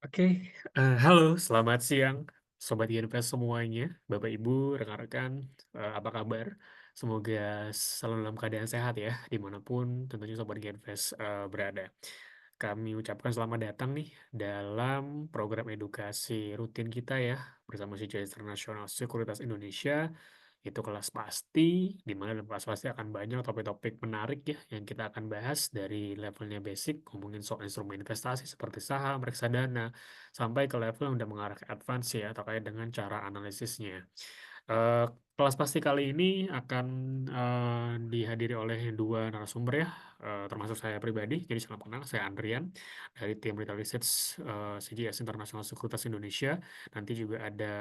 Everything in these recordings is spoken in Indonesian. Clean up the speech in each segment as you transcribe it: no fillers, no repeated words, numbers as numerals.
Oke, halo, selamat siang Sobat Ginvest semuanya, Bapak Ibu, rekan-rekan, apa kabar? Semoga selalu dalam keadaan sehat ya, dimanapun tentunya Sobat Ginvest berada. Kami ucapkan selamat datang nih dalam program edukasi rutin kita ya, bersama CJS Internasional Sekuritas Indonesia, itu kelas pasti, di mana dalam kelas pasti akan banyak topik-topik menarik ya yang kita akan bahas dari levelnya basic, ngomongin soal instrumen investasi seperti saham, reksadana, sampai ke level yang udah mengarah ke advance ya, terkait dengan cara analisisnya. Eh, Kelas pasti kali ini akan dihadiri oleh dua narasumber ya, termasuk saya pribadi. Jadi salam kenal, saya Andrian dari tim Retail Research CGS International Sekuritas Indonesia. Nanti juga ada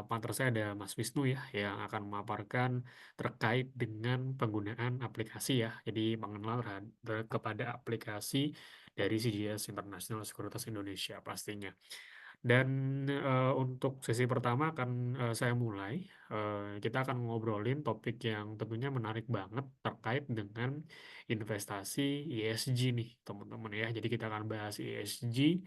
partner saya ada Mas Wisnu ya yang akan memaparkan terkait dengan penggunaan aplikasi ya. Jadi mengenal kepada aplikasi dari CGS International Sekuritas Indonesia pastinya. Dan untuk sesi pertama akan saya mulai. Kita akan ngobrolin topik yang tentunya menarik banget terkait dengan investasi ESG nih, teman-teman ya. Jadi kita akan bahas ESG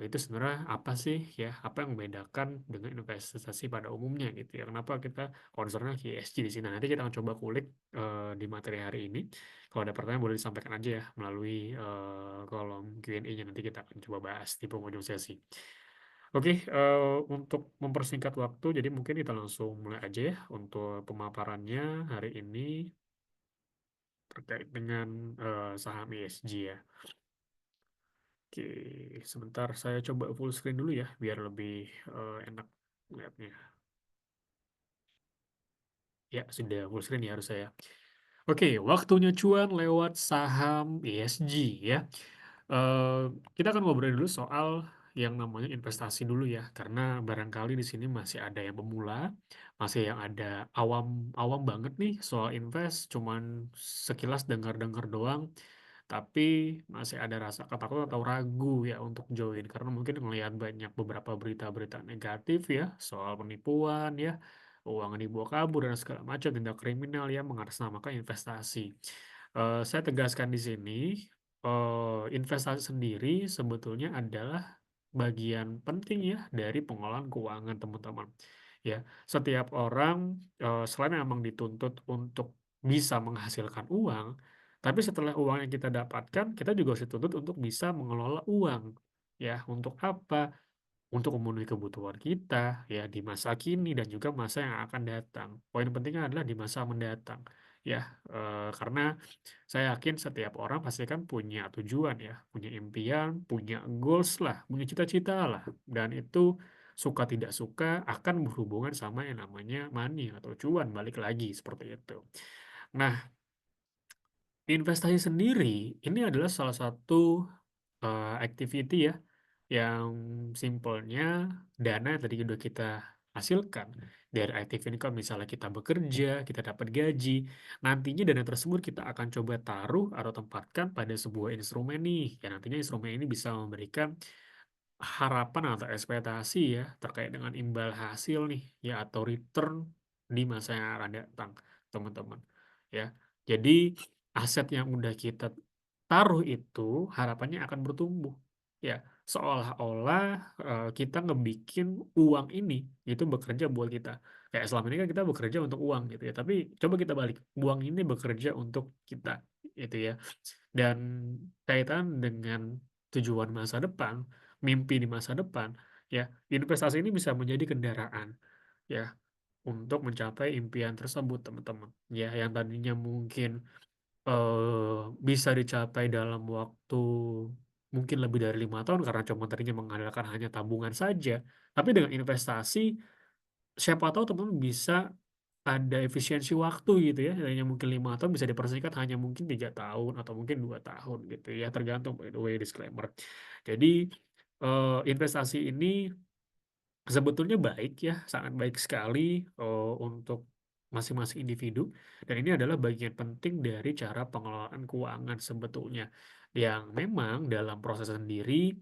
itu sebenarnya apa sih ya? Apa yang membedakan dengan investasi pada umumnya gitu ya? Kenapa kita concernnya ke ESG di sini? Nah, nanti kita akan coba kulik di materi hari ini. Kalau ada pertanyaan boleh disampaikan aja ya melalui kolom Q&A-nya nanti kita akan coba bahas di penghujung sesi. Oke, untuk mempersingkat waktu, jadi mungkin kita langsung mulai aja ya untuk pemaparannya hari ini terkait dengan saham ESG ya. Oke, sebentar saya coba full screen dulu ya, biar lebih enak melihatnya. Ya, sudah full screen ya harus saya. Oke, waktunya cuan lewat saham ESG ya. Eh, kita akan ngobrol dulu soal yang namanya investasi dulu ya, karena barangkali di sini masih ada yang pemula, masih yang ada awam-awam banget nih soal invest, cuman sekilas dengar-dengar doang, tapi masih ada rasa ketakutan atau ragu ya untuk join, karena mungkin melihat banyak beberapa berita-berita negatif ya soal penipuan ya, uang yang dibawa kabur dan segala macam tindak kriminal yang mengatasnamakan investasi. Saya tegaskan di sini investasi sendiri sebetulnya adalah bagian penting ya dari pengelolaan keuangan teman-teman. Ya, setiap orang selain memang dituntut untuk bisa menghasilkan uang, tapi setelah uang yang kita dapatkan, kita juga harus dituntut untuk bisa mengelola uang. Ya, untuk apa? Untuk memenuhi kebutuhan kita ya di masa kini dan juga masa yang akan datang. Poin pentingnya adalah di masa mendatang. Ya, karena saya yakin setiap orang pasti kan punya tujuan ya, punya impian, punya goals lah, punya cita-cita lah. Dan itu suka tidak suka akan berhubungan sama yang namanya money atau cuan, balik lagi seperti itu. Nah, investasi sendiri ini adalah salah satu activity ya yang simpelnya dana yang tadi udah kita hasilkan dari active income, misalnya kita bekerja, kita dapat gaji, nantinya dana tersebut kita akan coba taruh atau tempatkan pada sebuah instrumen nih, yang nantinya instrumen ini bisa memberikan harapan atau ekspektasi ya terkait dengan imbal hasil nih ya atau return di masa yang akan datang, teman-teman. Ya. Jadi aset yang udah kita taruh itu harapannya akan bertumbuh. Ya, seolah-olah kita ngebikin uang ini itu bekerja buat kita. Kayak selama ini kan kita bekerja untuk uang gitu ya. Tapi coba kita balik, uang ini bekerja untuk kita gitu ya. Dan kaitan dengan tujuan masa depan, mimpi di masa depan, ya, investasi ini bisa menjadi kendaraan, ya, untuk mencapai impian tersebut, teman-teman. Ya, yang tadinya mungkin bisa dicapai dalam waktu mungkin lebih dari 5 tahun karena cuma tadinya mengandalkan hanya tabungan saja. Tapi dengan investasi, siapa tahu teman-teman bisa ada efisiensi waktu gitu ya, yang mungkin 5 tahun bisa dipersingkat hanya mungkin 3 tahun atau mungkin 2 tahun gitu ya, tergantung by the way disclaimer. Jadi investasi ini sebetulnya baik ya, sangat baik sekali untuk masing-masing individu dan ini adalah bagian penting dari cara pengelolaan keuangan sebetulnya. Yang memang dalam proses sendiri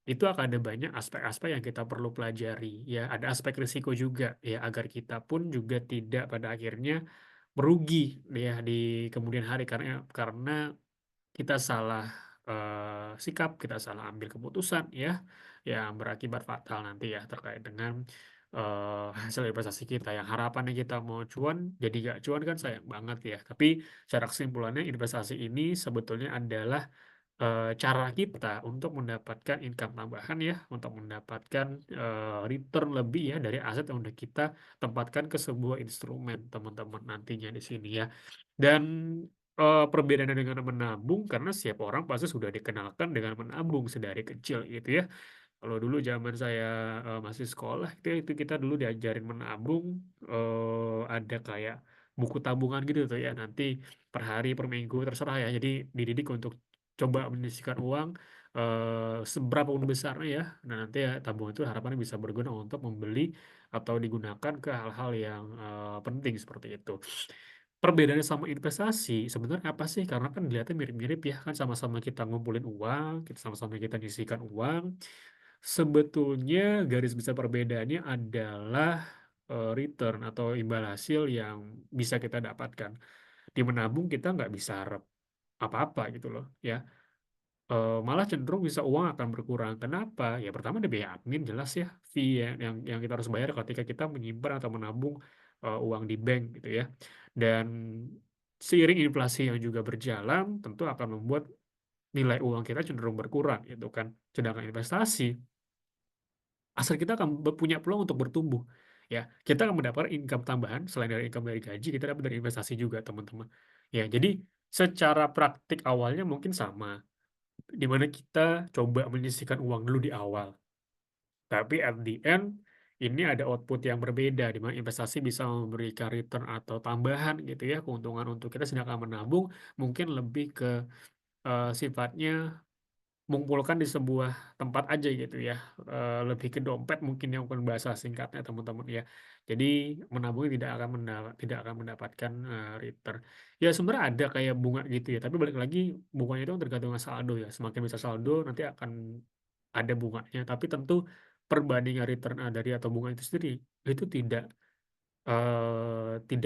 itu akan ada banyak aspek-aspek yang kita perlu pelajari ya, ada aspek risiko juga ya agar kita pun juga tidak pada akhirnya merugi ya di kemudian hari karena kita salah sikap, kita salah ambil keputusan ya, yang berakibat fatal nanti ya terkait dengan, hasil investasi kita. Yang harapannya kita mau cuan, jadi nggak cuan kan sayang banget ya. Tapi secara kesimpulannya investasi ini sebetulnya adalah cara kita untuk mendapatkan income tambahan ya, untuk mendapatkan, return lebih ya dari aset yang udah kita tempatkan ke sebuah instrumen teman-teman nantinya di sini ya. Dan, perbedaannya dengan menabung karena setiap orang pasti sudah dikenalkan dengan menabung sedari kecil gitu ya. Kalau dulu zaman saya, masih sekolah itu kita dulu diajarin menabung, ada kayak buku tabungan gitu tuh ya, nanti per hari, per minggu, terserah ya. Jadi dididik untuk coba menyisihkan uang, seberapa pun besarnya ya. Nah, nanti ya tabungan itu harapannya bisa berguna untuk membeli atau digunakan ke hal-hal yang, penting seperti itu. Perbedaannya sama investasi sebenarnya apa sih? Karena kan dilihatnya mirip-mirip ya, kan sama-sama kita ngumpulin uang, sama-sama kita nyisihkan uang. Sebetulnya garis besar perbedaannya adalah, return atau imbal hasil yang bisa kita dapatkan. Di menabung kita nggak bisa harap apa-apa gitu loh ya, malah cenderung bisa uang akan berkurang. Kenapa? Ya pertama ada biaya admin jelas ya, fee yang kita harus bayar ketika kita menyimpan atau menabung, uang di bank gitu ya. Dan seiring inflasi yang juga berjalan tentu akan membuat nilai uang kita cenderung berkurang gitu kan. Sedangkan investasi aset kita akan punya peluang untuk bertumbuh, ya. Kita akan mendapatkan income tambahan, selain dari income dari gaji, kita dapat dari investasi juga, teman-teman. Ya, jadi secara praktik awalnya mungkin sama, di mana kita coba menyisihkan uang dulu di awal. Tapi at the end, ini ada output yang berbeda, di mana investasi bisa memberikan return atau tambahan gitu ya, keuntungan untuk kita, sedangkan menabung mungkin lebih ke, sifatnya mengumpulkan di sebuah tempat aja gitu ya, lebih ke dompet mungkin yang bukan bahasa singkatnya teman-teman ya. Jadi menabung tidak akan mendapatkan, return. Ya sebenarnya ada kayak bunga gitu ya, tapi balik lagi bunganya itu tergantung saldo ya, semakin besar saldo nanti akan ada bunganya, tapi tentu perbandingan return, dari atau bunga itu sendiri, itu tidak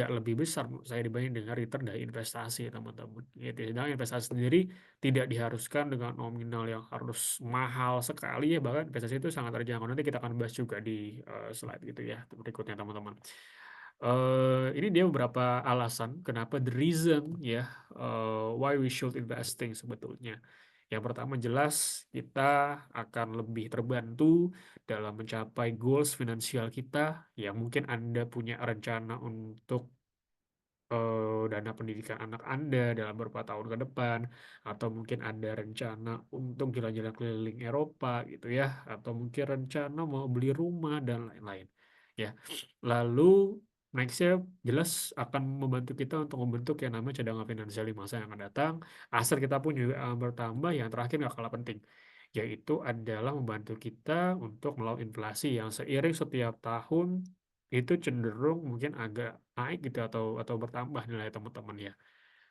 lebih besar menurut saya dibanding dengan return dari investasi teman-teman, gitu. Sedangkan investasi sendiri tidak diharuskan dengan nominal yang harus mahal sekali ya, bahkan investasi itu sangat terjangkau. Nanti kita akan bahas juga di, slide gitu ya, berikutnya teman-teman. Ini dia beberapa alasan kenapa the reason ya, why we should investing sebetulnya. Yang pertama jelas kita akan lebih terbantu dalam mencapai goals finansial kita, yang mungkin Anda punya rencana untuk, dana pendidikan anak Anda dalam beberapa tahun ke depan, atau mungkin ada rencana untuk jalan-jalan keliling Eropa gitu ya, atau mungkin rencana mau beli rumah dan lain-lain, ya. Lalu nextnya jelas akan membantu kita untuk membentuk yang namanya cadangan finansial di masa yang akan datang, aset kita pun juga akan bertambah, yang terakhir nggak kalah penting, yaitu adalah membantu kita untuk melawan inflasi yang seiring setiap tahun itu cenderung mungkin agak naik gitu atau bertambah nilai teman-teman ya.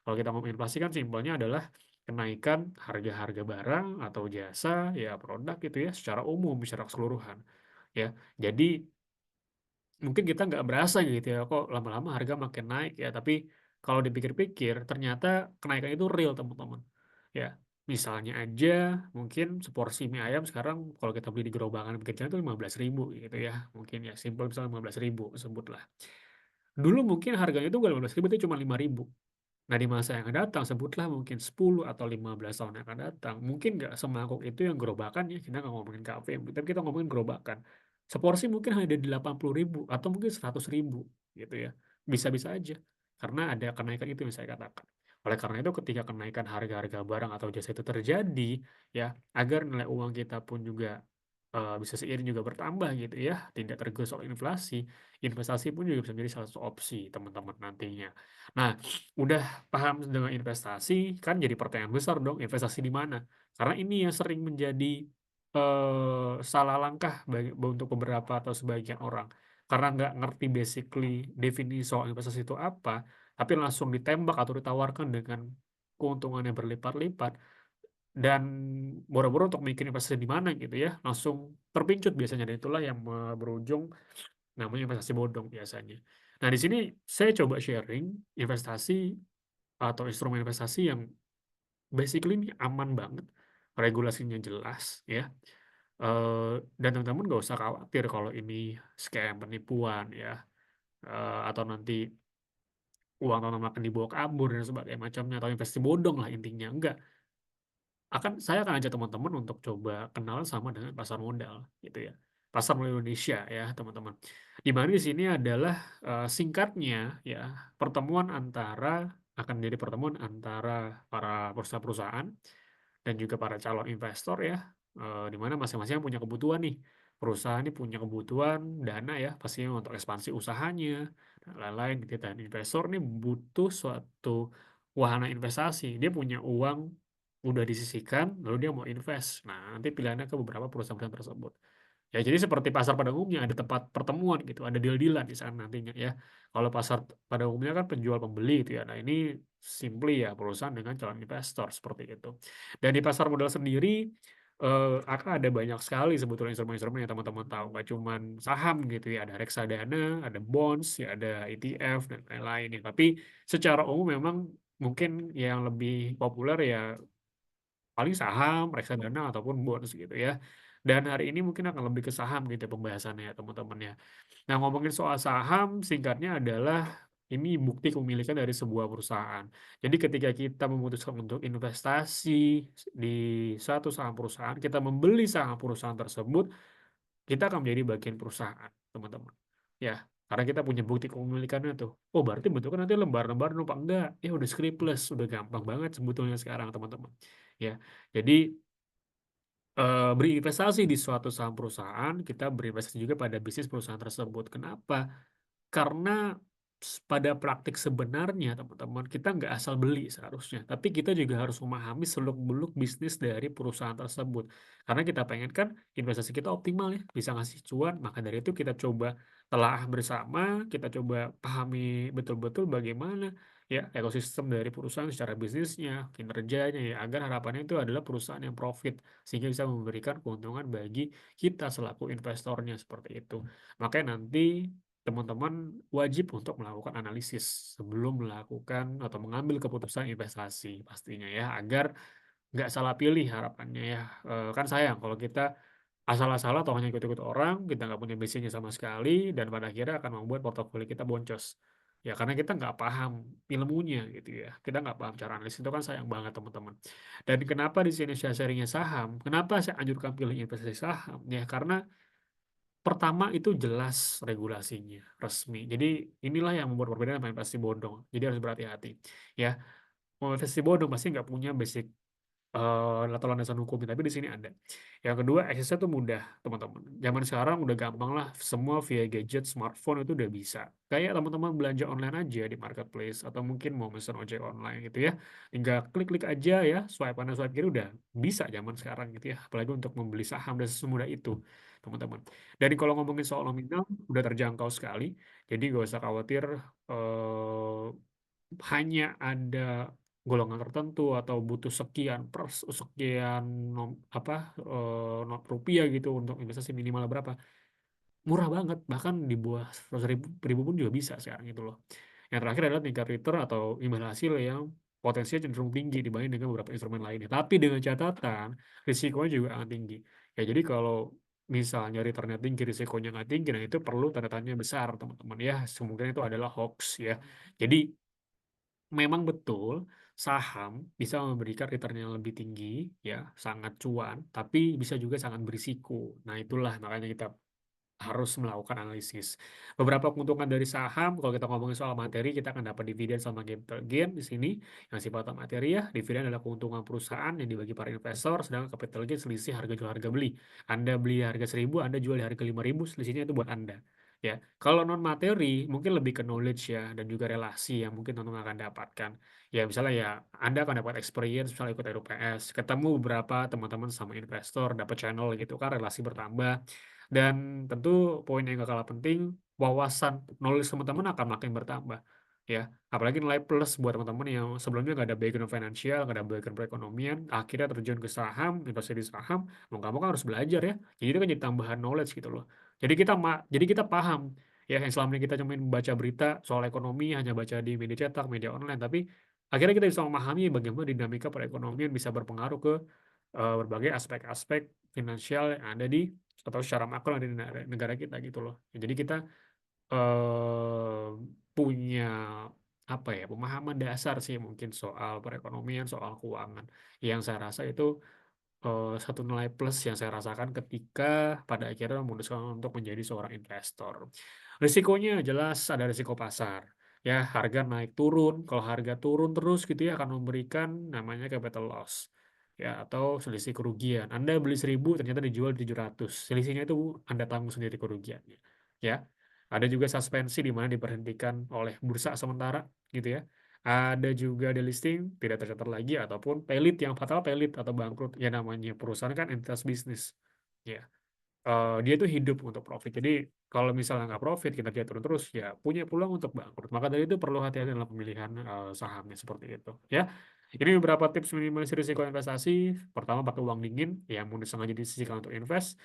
Kalau kita ngomong inflasi kan simpelnya adalah kenaikan harga-harga barang atau jasa, ya produk gitu ya secara umum, secara keseluruhan ya. Jadi mungkin kita nggak berasa gitu ya, kok lama-lama harga makin naik ya, tapi kalau dipikir-pikir ternyata kenaikan itu real teman-teman. Ya, misalnya aja mungkin seporsi mie ayam sekarang kalau kita beli di gerobakan kecil itu 15.000 gitu ya, mungkin ya simpel misalnya 15.000 sebutlah. Dulu mungkin harganya itu nggak 15.000, itu cuma 5.000. Nah, di masa yang akan datang, sebutlah mungkin 10 atau 15 tahun yang akan datang, mungkin nggak semangkuk itu yang gerobakan ya, kita nggak ngomongin kafe, tapi kita ngomongin gerobakan. Seporsi mungkin hanya di 80.000 atau mungkin 100.000 gitu ya. Bisa-bisa aja. Karena ada kenaikan itu yang saya katakan. Oleh karena itu ketika kenaikan harga-harga barang atau jasa itu terjadi, ya, agar nilai uang kita pun juga bisa seiring juga bertambah gitu ya, tidak tergosok inflasi, investasi pun juga bisa menjadi salah satu opsi teman-teman nantinya. Nah, udah paham dengan investasi, kan jadi pertanyaan besar dong, investasi di mana? Karena ini yang sering menjadi, salah langkah untuk beberapa atau sebagian orang. Karena nggak ngerti basically definisi soal investasi itu apa, tapi langsung ditembak atau ditawarkan dengan keuntungan yang berlipat-lipat, dan boro-boro untuk mikir investasi di mana gitu ya, langsung terpincut biasanya, dan itulah yang berujung namanya investasi bodong biasanya. Nah, di sini saya coba sharing investasi atau instrumen investasi yang basically ini aman banget, regulasinya jelas ya, dan teman-teman nggak usah khawatir kalau ini scam, penipuan ya, atau nanti uang teman-teman akan dibawa kabur dan sebagainya macamnya, atau investasi bodong lah intinya, enggak. Saya akan ajak teman-teman untuk coba kenal sama dengan pasar modal gitu ya. Pasar modal Indonesia ya, teman-teman. Di mana di sini adalah singkatnya ya, akan menjadi pertemuan antara para perusahaan-perusahaan dan juga para calon investor ya, di mana masing-masing punya kebutuhan nih. Perusahaan ini punya kebutuhan dana ya, pastinya untuk ekspansi usahanya dan lain-lain gitu. Dan investor ini butuh suatu wahana investasi. Dia punya uang udah disisihkan, lalu dia mau invest. Nah, nanti pilihannya ke beberapa perusahaan-perusahaan tersebut. Ya, jadi seperti pasar pada umumnya ada tempat pertemuan gitu, ada deal-dealan di sana nantinya ya. Kalau pasar pada umumnya kan penjual pembeli gitu ya. Nah, ini simply ya perusahaan dengan calon investor seperti itu. Dan di pasar modal sendiri akan ada banyak sekali sebetulnya instrumen-instrumen yang teman-teman tahu. Nggak cuman saham gitu ya, ada reksadana, ada bonds, ya ada ETF dan lain-lain ya. Tapi secara umum memang mungkin yang lebih populer ya paling saham, reksadana ataupun bonds gitu ya. Dan hari ini mungkin akan lebih ke saham gitu ya pembahasannya ya teman-teman ya. Nah, ngomongin soal saham singkatnya adalah ini bukti kepemilikan dari sebuah perusahaan. Jadi ketika kita memutuskan untuk investasi di suatu saham perusahaan, kita membeli saham perusahaan tersebut, kita akan menjadi bagian perusahaan, teman-teman. Ya, karena kita punya bukti kepemilikannya tuh. Oh, berarti bentuknya nanti lembar-lembar apa enggak? Ya udah scriptless, udah gampang banget sebetulnya sekarang, teman-teman. Ya, jadi berinvestasi di suatu saham perusahaan, kita berinvestasi juga pada bisnis perusahaan tersebut. Kenapa? Karena pada praktik sebenarnya teman-teman, kita nggak asal beli seharusnya, tapi kita juga harus memahami seluk-beluk bisnis dari perusahaan tersebut. Karena kita pengen kan investasi kita optimal ya, bisa ngasih cuan, maka dari itu kita coba telah bersama, kita coba pahami betul-betul bagaimana ya ekosistem dari perusahaan secara bisnisnya, kinerjanya ya, agar harapannya itu adalah perusahaan yang profit, sehingga bisa memberikan keuntungan bagi kita selaku investornya seperti itu. Makanya nanti teman-teman wajib untuk melakukan analisis sebelum melakukan atau mengambil keputusan investasi pastinya ya, agar nggak salah pilih harapannya ya. Kan sayang kalau kita asal-asalan atau hanya ikut-ikut orang, kita nggak punya basicnya sama sekali, dan pada akhirnya akan membuat portofolio kita boncos. Ya karena kita nggak paham ilmunya gitu ya. Kita nggak paham cara analisis, itu kan sayang banget teman-teman. Dan kenapa di sini saya sharingnya saham? Kenapa saya anjurkan pilih investasi saham? Ya karena pertama itu jelas regulasinya, resmi. Jadi inilah yang membuat perbedaan sama investasi bodong. Jadi harus berhati-hati. Ya, mau investasi bodong pasti nggak punya basic latar landasan hukum, tapi di sini ada. Yang kedua, aksesnya tuh mudah, teman-teman. Zaman sekarang udah gampang lah, semua via gadget, smartphone itu udah bisa. Kayak teman-teman belanja online aja di marketplace, atau mungkin mau pesan ojek online gitu ya. Tinggal klik-klik aja ya, swipe kanan, swipe kiri udah bisa zaman sekarang gitu ya. Apalagi untuk membeli saham dan semudah itu, teman-teman. Dan kalau ngomongin soal nominal, udah terjangkau sekali. Jadi gak usah khawatir eh, hanya ada golongan tertentu atau butuh sekian rupiah gitu untuk investasi minimal berapa, murah banget, bahkan di bawah 100.000 pun juga bisa sekarang gitu loh. Yang terakhir adalah tingkat return atau imbal hasil yang potensinya cenderung tinggi dibanding dengan beberapa instrumen lainnya, tapi dengan catatan risikonya juga akan tinggi ya. Jadi kalau misalnya returnnya tinggi, risikonya nggak tinggi, nah itu perlu tanda tanya besar teman-teman ya, kemungkinan itu adalah hoax ya. Jadi memang betul saham bisa memberikan return yang lebih tinggi ya, sangat cuan, tapi bisa juga sangat berisiko. Nah, itulah makanya kita harus melakukan analisis. Beberapa keuntungan dari saham, kalau kita ngomongin soal materi, kita akan dapat dividen sama capital gain di sini. Yang sifatnya materi ya, dividen adalah keuntungan perusahaan yang dibagi para investor, sedangkan capital gain selisih harga jual harga beli. Anda beli harga 1.000, Anda jual di harga 5.000, selisihnya itu buat Anda. Ya, kalau non materi mungkin lebih ke knowledge ya, dan juga relasi yang mungkin teman-teman akan dapatkan. Ya misalnya ya Anda akan dapat experience, misalnya ikut RUPS, ketemu beberapa teman-teman sama investor, dapat channel gitu kan, relasi bertambah. Dan tentu poin yang gak kalah penting, wawasan knowledge teman-teman akan makin bertambah. Ya, apalagi nilai plus buat teman-teman yang sebelumnya nggak ada background finansial, nggak ada background perekonomian, akhirnya terjun ke saham, investasi di saham, mau nggak mau kan harus belajar ya. Jadi itu kan jadi tambahan knowledge gitu loh. Jadi kita paham ya, yang selama ini kita cuma membaca berita soal ekonomi, hanya baca di media cetak, media online, tapi akhirnya kita bisa memahami bagaimana dinamika perekonomian bisa berpengaruh ke berbagai aspek-aspek finansial yang ada di atau secara makro yang ada di negara kita gitu loh. Jadi kita punya apa ya, pemahaman dasar sih mungkin soal perekonomian, soal keuangan, yang saya rasa itu satu nilai plus yang saya rasakan ketika pada akhirnya memutuskan untuk menjadi seorang investor. Risikonya jelas ada risiko pasar. Ya, harga naik turun. Kalau harga turun terus gitu ya akan memberikan namanya capital loss. Ya, atau selisih kerugian. Anda beli 1.000 ternyata dijual 700. Selisihnya itu Anda tanggung sendiri kerugiannya. Ya. Ada juga suspensi di mana diberhentikan oleh bursa sementara gitu ya. Ada juga delisting, tidak tercatat lagi, ataupun pelit, yang fatal pelit atau bangkrut. Ya namanya perusahaan kan entitas bisnis. Ya, dia tuh hidup untuk profit. Jadi kalau misalnya nggak profit, kinerja turun terus, ya punya peluang untuk bangkrut. Maka dari itu perlu hati-hati dalam pemilihan sahamnya seperti itu. Ya, ini beberapa tips minimalisir risiko investasi. Pertama, pakai uang dingin yang mungkin sengaja disisihkan untuk invest.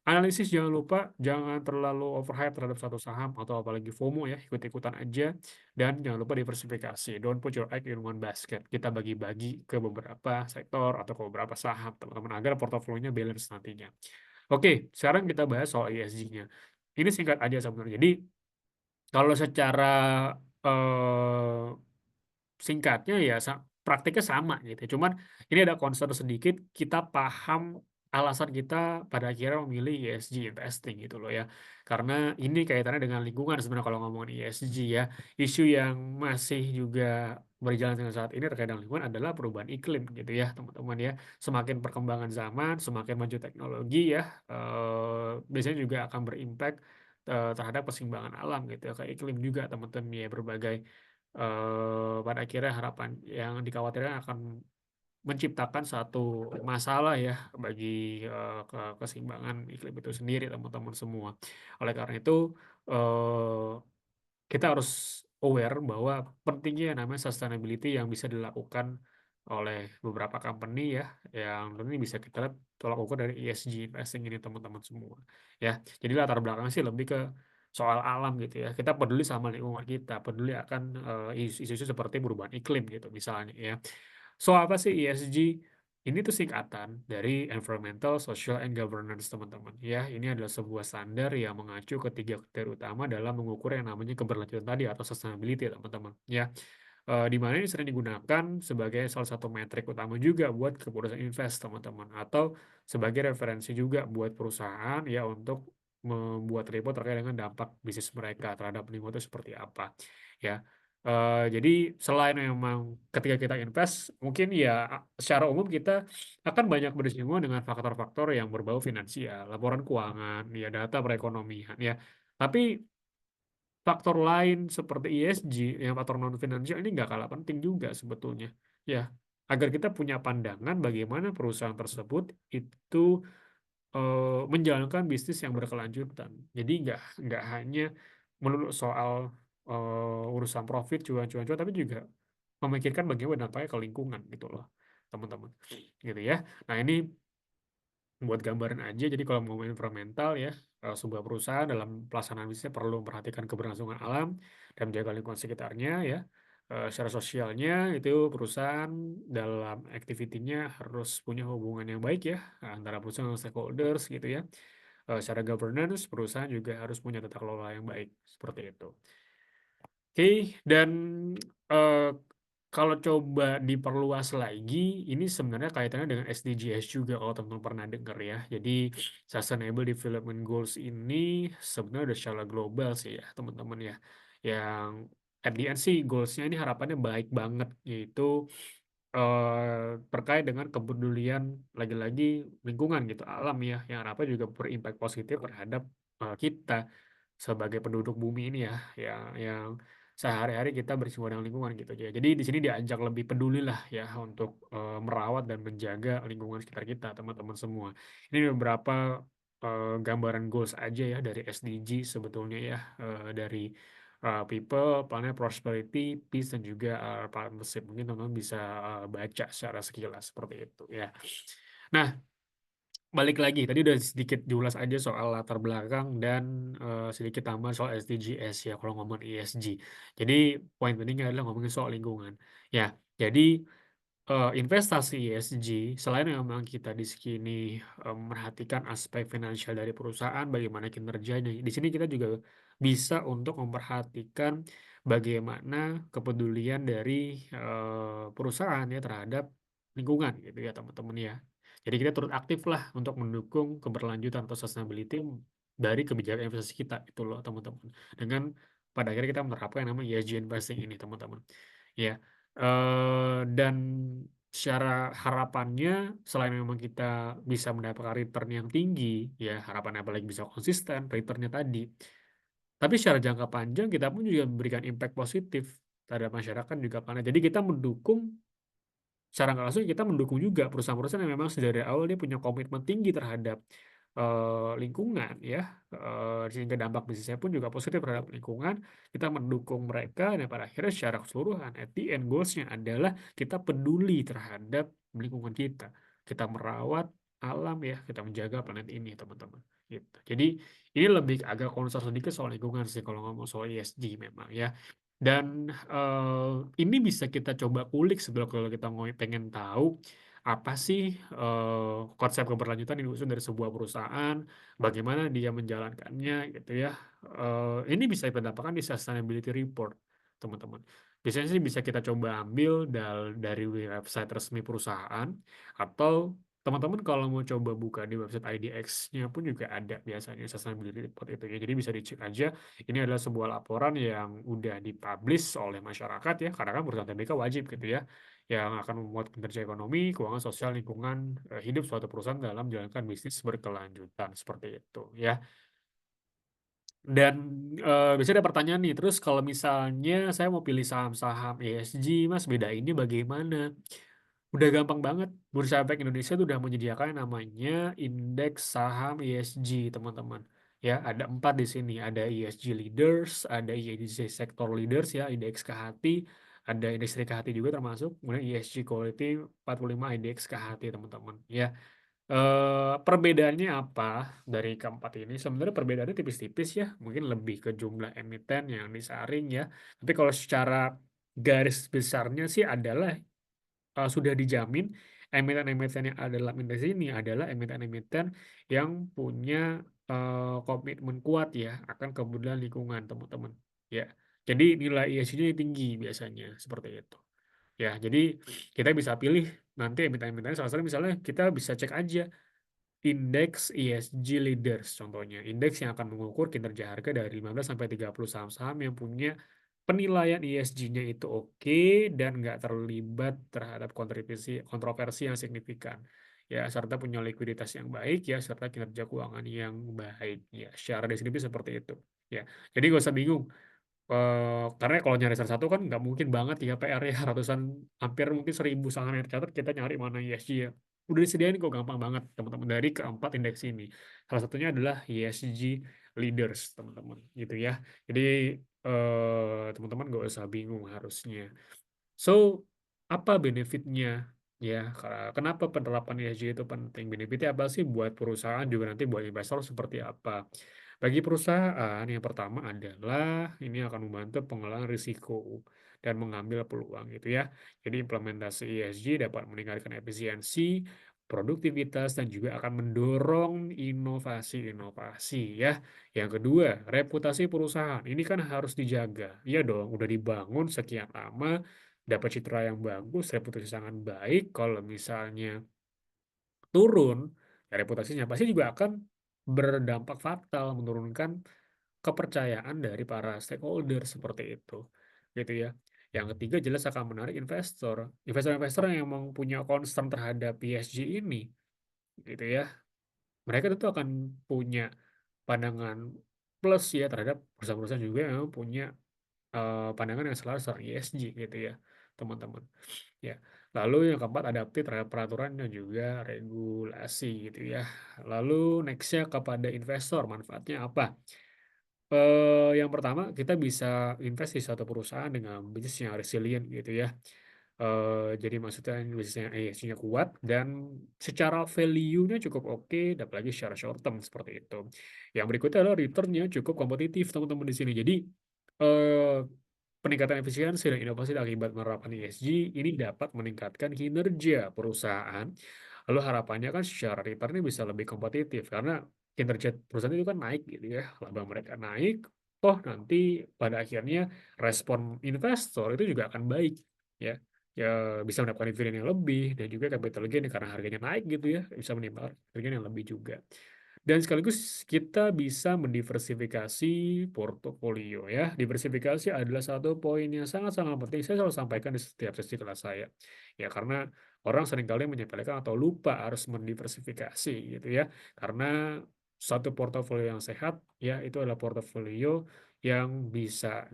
Analisis jangan lupa, jangan terlalu overhype terhadap satu saham atau apalagi FOMO ya, ikut-ikutan aja. Dan jangan lupa diversifikasi. Don't put your egg in one basket. Kita bagi-bagi ke beberapa sektor atau ke beberapa saham, teman-teman, agar portofolionya balance nantinya. Oke, sekarang kita bahas soal ESG-nya. Ini singkat aja sebenarnya. Jadi, kalau secara eh, singkatnya ya praktiknya sama gitu. Cuman ini ada concern sedikit, kita paham alasan kita pada akhirnya memilih ESG investing gitu loh ya. Karena ini kaitannya dengan lingkungan sebenarnya kalau ngomongin ESG ya. Isu yang masih juga berjalan dengan saat ini terkait dengan lingkungan adalah perubahan iklim gitu ya teman-teman ya. Semakin perkembangan zaman, semakin maju teknologi ya, biasanya juga akan berimpact terhadap keseimbangan alam gitu ya, kayak iklim juga teman-teman ya, berbagai pada akhirnya harapan yang dikhawatirkan akan menciptakan satu masalah ya bagi keseimbangan iklim itu sendiri teman-teman semua. Oleh karena itu eh, kita harus aware bahwa pentingnya yang namanya sustainability yang bisa dilakukan oleh beberapa company ya, yang tentunya bisa kita tolak ukur dari ESG investing ini teman-teman semua ya. Jadi latar belakang sih lebih ke soal alam gitu ya, kita peduli sama lingkungan kita, peduli akan isu-isu seperti perubahan iklim gitu misalnya ya. So apa sih ESG? Ini tuh singkatan dari Environmental, Social, and Governance, teman-teman. Ya, ini adalah sebuah standar yang mengacu ke tiga kriteria utama dalam mengukur yang namanya keberlanjutan tadi atau sustainability, teman-teman. Ya, di mana ini sering digunakan sebagai salah satu metrik utama juga buat keputusan invest, teman-teman, atau sebagai referensi juga buat perusahaan ya untuk membuat report terkait dengan dampak bisnis mereka terhadap lingkungan itu seperti apa. Ya, jadi selain memang ketika kita invest, mungkin ya secara umum kita akan banyak bersinggungan dengan faktor-faktor yang berbau finansial, laporan keuangan, ya data perekonomian, ya. Tapi faktor lain seperti ESG, yang faktor non finansial ini nggak kalah penting juga sebetulnya, ya. Agar kita punya pandangan bagaimana perusahaan tersebut itu menjalankan bisnis yang berkelanjutan. Jadi nggak hanya melulu soal urusan profit, cuan-cuan, tapi juga memikirkan bagaimana dampaknya ke lingkungan gitu loh, teman-teman. Gitu ya. Nah, ini buat gambaran aja. Jadi kalau mau environmental ya, sebuah perusahaan dalam pelaksanaan bisnisnya perlu memperhatikan keberlangsungan alam dan menjaga lingkungan sekitarnya ya. Secara sosialnya itu perusahaan dalam aktivitinya harus punya hubungan yang baik ya antara perusahaan dan stakeholders gitu ya. Secara governance perusahaan juga harus punya tata kelola yang baik seperti itu. Oke, dan eh, kalau coba diperluas lagi, ini sebenarnya kaitannya dengan SDGs juga kalau teman-teman pernah dengar ya. Jadi Sustainable Development Goals ini sebenarnya udah secara global sih ya teman-teman ya. Yang at the end sih goalsnya ini harapannya baik banget, yaitu terkait dengan kepedulian lagi-lagi lingkungan gitu, alam ya, yang harapannya juga berimpact positif terhadap kita sebagai penduduk bumi ini ya, yang sehari-hari kita bersinggungan dengan lingkungan gitu ya. Jadi di sini diajak lebih peduli lah ya untuk merawat dan menjaga lingkungan sekitar kita, teman-teman semua. Ini beberapa gambaran goals aja ya dari SDG sebetulnya ya, dari people, planet, prosperity, peace, dan juga partnership. Mungkin teman-teman bisa baca secara sekilas seperti itu ya. Nah, balik lagi, tadi udah sedikit diulas aja soal latar belakang dan sedikit tambah soal SDGs ya kalau ngomong ESG. Jadi poin pentingnya adalah ngomongin soal lingkungan. Ya, jadi Investasi ESG, selain memang kita di sini, memperhatikan aspek finansial dari perusahaan, bagaimana kinerjanya, di sini kita juga bisa untuk memperhatikan bagaimana kepedulian dari, perusahaan ya terhadap lingkungan gitu ya teman-teman ya. Jadi kita turut aktif lah untuk mendukung keberlanjutan atau sustainability dari kebijakan investasi kita itu loh teman-teman. Dengan pada akhirnya kita menerapkan yang namanya ESG investing ini teman-teman. Ya. Dan secara harapannya selain memang kita bisa mendapatkan return yang tinggi, ya harapannya apalagi bisa konsisten return tadi, tapi secara jangka panjang kita pun juga memberikan impact positif terhadap masyarakat juga karena jadi kita mendukung secara nggak langsung kita mendukung juga perusahaan-perusahaan yang memang dari awal dia punya komitmen tinggi terhadap lingkungan ya, sehingga dampak bisnisnya pun juga positif terhadap lingkungan. Kita mendukung mereka dan pada akhirnya secara keseluruhan at the end goals-nya adalah kita peduli terhadap lingkungan kita. Kita merawat alam ya, kita menjaga planet ini teman-teman. Gitu. Jadi ini lebih agak concern sedikit soal lingkungan sih kalau ngomong soal ESG memang ya. Dan, ini bisa kita coba kulik sebetulnya kalau kita mau pengen tahu, apa sih, konsep keberlanjutan yang diusung dari sebuah perusahaan, bagaimana dia menjalankannya gitu ya. Ini bisa kita dapatkan di sustainability report, teman-teman. Biasanya sih bisa kita coba ambil dari website resmi perusahaan, atau teman-teman kalau mau coba buka di website IDX-nya pun juga ada biasanya sustainability report itu ya. Jadi bisa dicek aja ini adalah sebuah laporan yang udah dipublish oleh masyarakat ya, karena kan perusahaan TBK wajib gitu ya, yang akan memuat kinerja ekonomi, keuangan sosial, lingkungan, hidup suatu perusahaan dalam menjalankan bisnis berkelanjutan seperti itu ya. Dan biasanya ada pertanyaan nih, terus kalau misalnya saya mau pilih saham-saham ESG, Mas bedainnya bagaimana? Udah gampang banget. Bursa Efek Indonesia itu udah menyediakan yang namanya indeks saham ESG, teman-teman. Ya, ada 4 di sini. Ada ESG Leaders, ada ESG Sector Leaders ya, indeks KHT, ada indeks KHT juga termasuk, kemudian ESG Quality 45 indeks KHT, teman-teman. Ya, perbedaannya apa dari keempat ini? Sebenarnya perbedaannya tipis-tipis ya, mungkin lebih ke jumlah emiten yang disaring ya. Tapi kalau secara garis besarnya sih adalah sudah dijamin emiten-emiten yang ada dalam indeks ini adalah emiten-emiten yang punya komitmen kuat ya akan kemudahan lingkungan teman-teman ya. Jadi nilai ESG-nya tinggi biasanya seperti itu. Ya, jadi kita bisa pilih nanti emiten-emiten salah satu misalnya kita bisa cek aja indeks ESG Leaders contohnya, indeks yang akan mengukur kinerja harga dari 15 sampai 30 saham-saham yang punya penilaian ESG-nya itu oke dan nggak terlibat terhadap kontroversi yang signifikan. Ya, serta punya likuiditas yang baik ya, serta kinerja keuangan yang baik ya. Secara deskripsi seperti itu. Ya, jadi nggak usah bingung. Karena kalau nyari salah satu kan nggak mungkin banget ya PR ya ratusan hampir mungkin 1.000 saham yang tercatat kita nyari mana ESG ya udah disediain kok gampang banget teman-teman dari keempat indeks ini salah satunya adalah ESG Leaders teman-teman gitu ya jadi teman-teman nggak usah bingung harusnya. So, apa benefitnya? Ya, kenapa penerapan ESG itu penting? Benefitnya apa sih buat perusahaan juga nanti buat investor seperti apa? Bagi perusahaan, yang pertama adalah ini akan membantu pengelolaan risiko dan mengambil peluang gitu ya. Jadi implementasi ESG dapat meningkatkan efisiensi, produktivitas, dan juga akan mendorong inovasi-inovasi ya. Yang kedua, reputasi perusahaan. Ini kan harus dijaga. Iya dong, udah dibangun sekian lama, dapat citra yang bagus, reputasi sangat baik. Kalau misalnya turun, ya reputasinya pasti juga akan berdampak fatal, menurunkan kepercayaan dari para stakeholder seperti itu. Gitu ya. Yang ketiga jelas akan menarik investor. Investor-investor yang memang punya concern terhadap ESG ini, gitu ya. Mereka tentu akan punya pandangan plus ya terhadap perusahaan-perusahaan juga yang memang punya pandangan yang selaras tentang ESG gitu ya, teman-teman. Ya. Lalu yang keempat adaptif terhadap peraturan dan juga regulasi gitu ya. Lalu nextnya kepada investor, manfaatnya apa? Yang pertama kita bisa invest di suatu perusahaan dengan bisnis yang resilient gitu ya. Jadi maksudnya bisnisnya ESG-nya kuat dan secara value-nya cukup oke, dapat lagi secara short term seperti itu. Yang berikutnya adalah return-nya cukup kompetitif teman-teman di sini. Jadi eh, peningkatan efisiensi dan inovasi akibat penerapan ESG ini dapat meningkatkan kinerja perusahaan. Lalu harapannya kan secara return bisa lebih kompetitif karena kinerja perusahaan itu kan naik gitu ya, laba mereka naik, toh nanti pada akhirnya respon investor itu juga akan baik ya. Ya bisa mendapatkan dividen yang lebih dan juga capital gain karena harganya naik gitu ya, bisa menimbulkan harga yang lebih juga. Dan sekaligus kita bisa mendiversifikasi portofolio ya. Diversifikasi adalah satu poin yang sangat-sangat penting. Saya selalu sampaikan di setiap sesi kelas saya. Ya karena orang seringkali menyepelekan atau lupa harus mendiversifikasi gitu ya. Karena satu portofolio yang sehat ya itu adalah portofolio yang bisa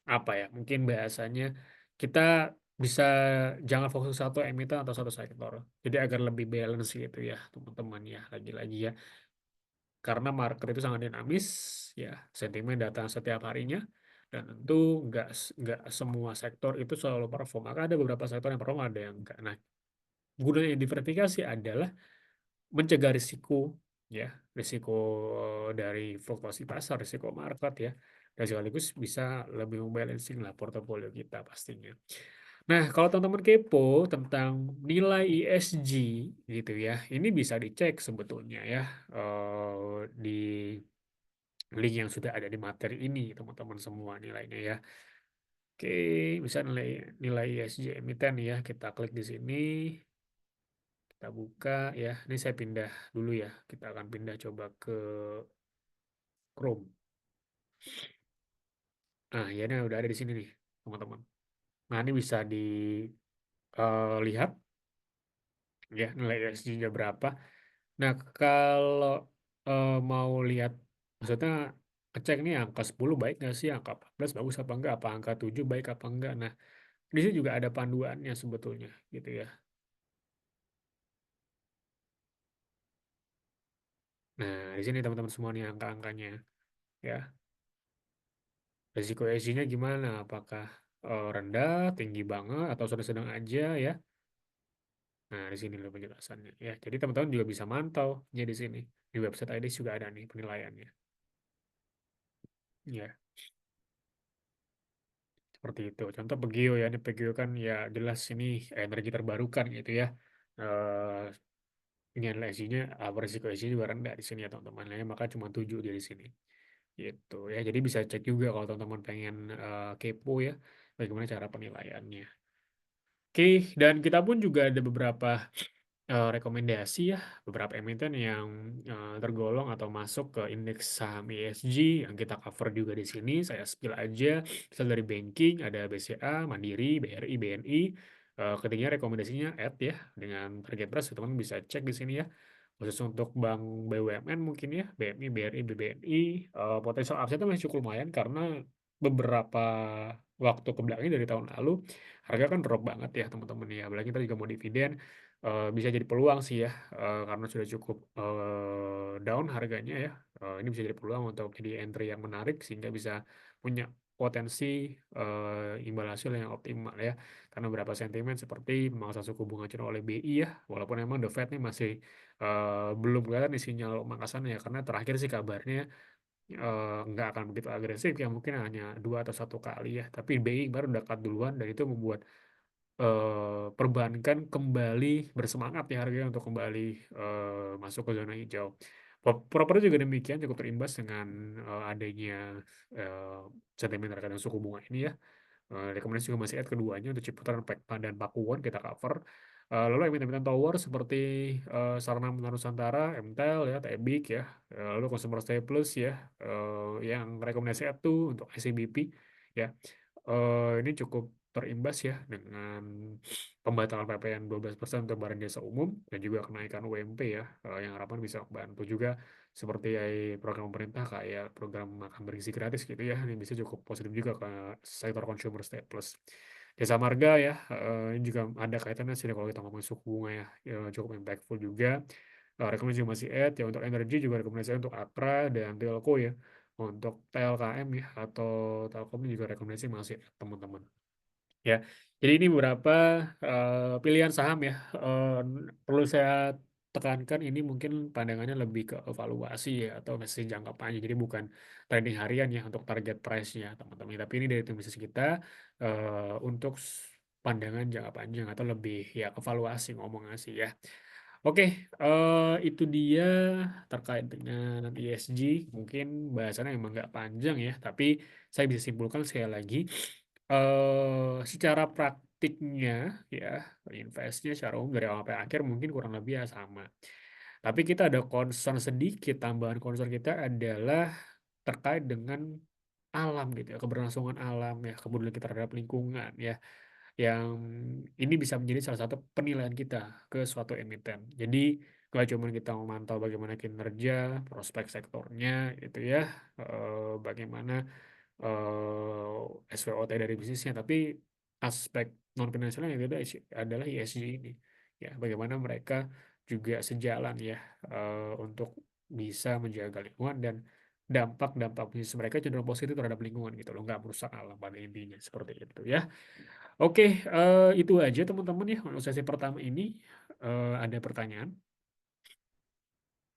apa ya? Mungkin bahasanya kita bisa jangan fokus satu emiten atau satu sektor. Jadi agar lebih balance gitu ya, teman-teman ya. Lagi-lagi ya karena market itu sangat dinamis, ya sentimen datang setiap harinya, dan tentu nggak semua sektor itu selalu perform. Maka ada beberapa sektor yang perform, ada yang enggak. Nah, gunanya diversifikasi adalah mencegah risiko, ya risiko dari fluktuasi pasar, risiko market ya, dan sekaligus bisa lebih membalancing lah portofolio kita pastinya. Nah, kalau teman-teman kepo tentang nilai ESG gitu ya, ini bisa dicek sebetulnya ya di link yang sudah ada di materi ini, teman-teman semua nilainya ya. Oke, bisa nilai nilai ESG emiten ya, kita klik di sini, kita buka ya. Ini saya pindah dulu ya, kita akan pindah coba ke Chrome. Nah, ya ini udah ada di sini nih, teman-teman. Nah, ini bisa dilihat ya nilai ESG-nya berapa. Nah, kalau mau lihat, maksudnya ngecek nih angka 10 baik nggak sih, angka 14 bagus apa enggak, apa angka 7 baik apa enggak. Nah, di sini juga ada panduannya sebetulnya gitu ya. Nah, di sini teman-teman semua nih angka-angkanya ya. Risiko ESG-nya gimana? Apakah rendah, tinggi banget, atau sedang-sedang aja ya? Nah, di sini loh penjelasannya ya. Jadi teman-teman juga bisa mantau ya di sini. Di website IDEX juga ada nih penilaiannya. Ya. Seperti itu. Contoh Pegio ya, ini Pegio kan ya jelas ini energi terbarukan gitu ya. Eh ini adalah SI-nya, resiko SI juga rendah di sini ya teman-teman. Ya, maka cuma 7 dia di sini. Gitu ya. Jadi bisa cek juga kalau teman-teman pengen kepo ya, bagaimana cara penilaiannya. Oke, dan kita pun juga ada beberapa rekomendasi ya, beberapa emiten yang tergolong atau masuk ke indeks saham ESG yang kita cover juga di sini. Saya spill aja, misal dari banking ada BCA, Mandiri, BRI, BNI. Ketiganya rekomendasinya add ya dengan target price teman-teman bisa cek di sini ya. Khusus untuk bank BUMN mungkin ya, BMI, BRI, BBNI, potensial upside-nya masih cukup lumayan karena beberapa waktu kebelakang dari tahun lalu harga kan drop banget ya teman-teman ya. Apalagi kita juga mau dividen, bisa jadi peluang sih ya, karena sudah cukup down harganya ya. Ini bisa jadi peluang untuk jadi entry yang menarik sehingga bisa punya potensi imbal hasil yang optimal ya. Karena beberapa sentimen seperti pemangkasan suku bunga acuan oleh BI ya, walaupun memang The Fed ini masih belum kelihatan nih sinyal pemangkasannya ya, karena terakhir sih kabarnya nggak akan begitu agresif ya, mungkin hanya 2 atau 1 kali ya, tapi BI baru dekat duluan dan itu membuat perbankan kembali bersemangat ya harganya untuk kembali masuk ke zona hijau. Properti juga demikian cukup terimbas dengan adanya eh, sentimen terkait dengan suku bunga ini ya. Rekomendasi juga masih add keduanya untuk Ciputra dan Pakuwon kita cover. Lalu emiten-emiten tower seperti Sarana Nusantara, MTEL ya, Tebik ya, lalu Consumer Staples ya, yang rekomendasi add tuh untuk ICBP ya. Ini cukup terimbas ya dengan pembatalan PPN 12% untuk barang jasa umum dan juga kenaikan UMP ya, yang harapan bisa membantu juga seperti program pemerintah kayak program makan bergizi gratis gitu ya, ini bisa cukup positif juga ke sektor consumer staples. Jasa marga ya, ini juga ada kaitannya sih kalau kita ngomongin suku bunga ya, cukup impactful juga. Rekomendasi juga masih add ya untuk energi juga rekomendasi untuk Akra dan Telco ya. Untuk TLKM ya atau Telkom ini juga rekomendasi masih add, teman-teman. Ya, jadi ini beberapa pilihan saham ya. Perlu saya tekankan ini mungkin pandangannya lebih ke evaluasi ya atau investasi jangka panjang. Jadi bukan trading harian ya untuk target price-nya teman-teman. Tapi ini dari tim bisnis kita untuk pandangan jangka panjang atau lebih ya evaluasi ngomongnya sih ya. Oke, itu dia terkait dengan ESG. Mungkin bahasannya emang nggak panjang ya, tapi saya bisa simpulkan sekali lagi, secara praktiknya ya, investnya secara umum dari awal sampai akhir mungkin kurang lebih ya sama. Tapi kita ada concern sedikit, tambahan concern kita adalah terkait dengan alam gitu ya, keberlangsungan alam ya, kepedulian kita terhadap lingkungan ya yang ini bisa menjadi salah satu penilaian kita ke suatu emiten. Jadi nggak cuma kita memantau bagaimana kinerja, prospek sektornya, itu ya, bagaimana SWOT dari bisnisnya, tapi aspek non finansialnya yang adalah ESG ini. Ya, bagaimana mereka juga sejalan ya untuk bisa menjaga lingkungan dan dampak-dampak bisnis mereka cenderung positif terhadap lingkungan gitu loh, nggak merusak alam pada intinya seperti itu ya. Oke, itu aja teman-teman ya untuk sesi pertama ini. Ada pertanyaan?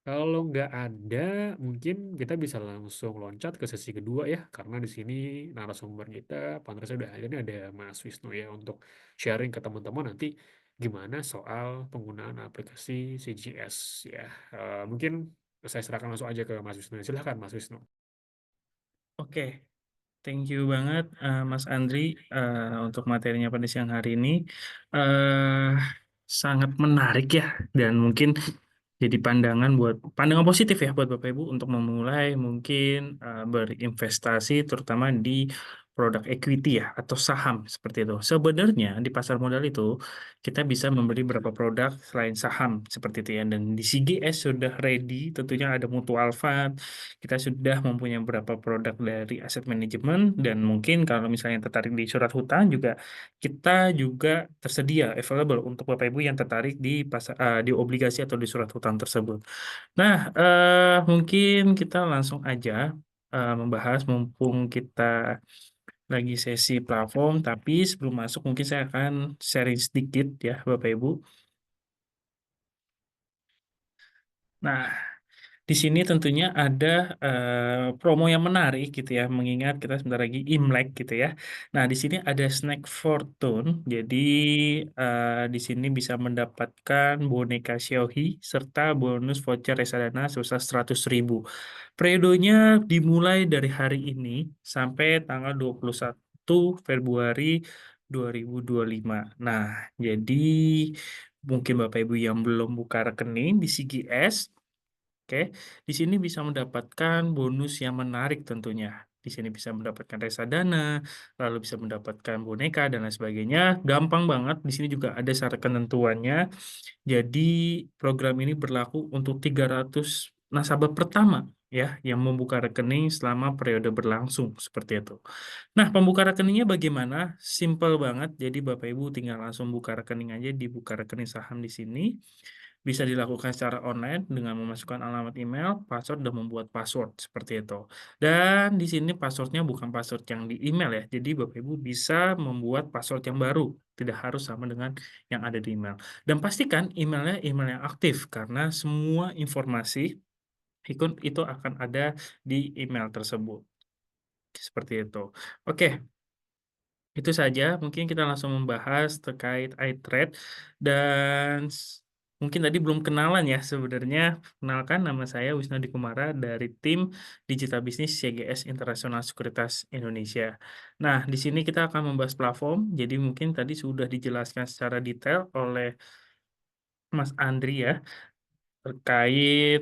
Kalau nggak ada, mungkin kita bisa langsung loncat ke sesi kedua ya, karena di sini narasumber kita, pantasnya udah ada, ini ada Mas Wisnu ya, untuk sharing ke teman-teman nanti gimana soal penggunaan aplikasi CGS ya. Mungkin saya serahkan langsung aja ke Mas Wisnu. Silahkan Mas Wisnu. Oke, thank you banget Mas Andri untuk materinya pada siang hari ini. eh Sangat menarik ya, dan mungkin jadi pandangan positif ya buat Bapak Ibu untuk memulai mungkin berinvestasi terutama di produk equity ya atau saham seperti itu. Sebenarnya di pasar modal itu kita bisa membeli beberapa produk selain saham seperti itu ya, dan di CGS sudah ready, tentunya ada mutual fund, kita sudah mempunyai beberapa produk dari aset manajemen, dan mungkin kalau misalnya tertarik di surat hutang juga kita juga tersedia available untuk Bapak Ibu yang tertarik di di obligasi atau di surat hutang tersebut. Nah, mungkin kita langsung aja membahas mumpung kita lagi sesi platform, tapi sebelum masuk mungkin saya akan sharing sedikit ya Bapak Ibu. Nah, di sini tentunya ada promo yang menarik gitu ya, mengingat kita sebentar lagi Imlek gitu ya. Nah, di sini ada Snack Fortune. Jadi di sini bisa mendapatkan boneka Xiaohi serta bonus voucher reksadana sebesar 100.000. Periodenya dimulai dari hari ini sampai tanggal 21 Februari 2025. Nah, jadi mungkin Bapak Ibu yang belum buka rekening di CGS, oke, di sini bisa mendapatkan bonus yang menarik tentunya. Di sini bisa mendapatkan reksadana, lalu bisa mendapatkan boneka dan lain sebagainya. Gampang banget. Di sini juga ada syarat ketentuannya. Jadi program ini berlaku untuk 300 nasabah pertama ya yang membuka rekening selama periode berlangsung seperti itu. Nah, pembuka rekeningnya bagaimana? Simple banget. Jadi Bapak Ibu tinggal langsung buka rekening aja, dibuka rekening saham di sini. Bisa dilakukan secara online dengan memasukkan alamat email, password, dan membuat password seperti itu. Dan di sini passwordnya bukan password yang di email ya. Jadi Bapak Ibu bisa membuat password yang baru. Tidak harus sama dengan yang ada di email. Dan pastikan emailnya email yang aktif karena semua informasi itu akan ada di email tersebut. Seperti itu. Oke, itu saja, mungkin kita langsung membahas terkait iTrade dan mungkin tadi belum kenalan ya sebenarnya. Kenalkan, nama saya Wisnu Dikumara dari tim Digital Business CGS International Sekuritas Indonesia. Nah, di sini kita akan membahas platform. Jadi mungkin tadi sudah dijelaskan secara detail oleh Mas Andri ya terkait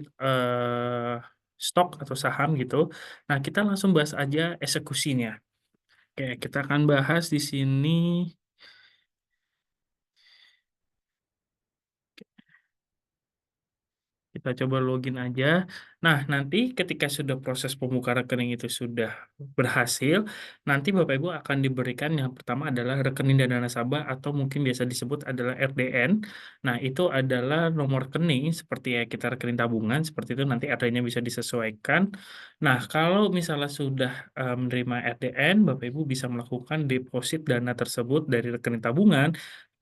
stok atau saham gitu. Nah, kita langsung bahas aja eksekusinya. Oke, kita akan bahas di sini. Kita coba login aja. Nah, nanti ketika sudah proses pembuka rekening itu sudah berhasil, nanti Bapak Ibu akan diberikan yang pertama adalah rekening dana nasabah atau mungkin biasa disebut adalah RDN. Nah, itu adalah nomor rekening seperti ya kita rekening tabungan, seperti itu nanti RDN-nya bisa disesuaikan. Nah, kalau misalnya sudah menerima RDN, Bapak Ibu bisa melakukan deposit dana tersebut dari rekening tabungan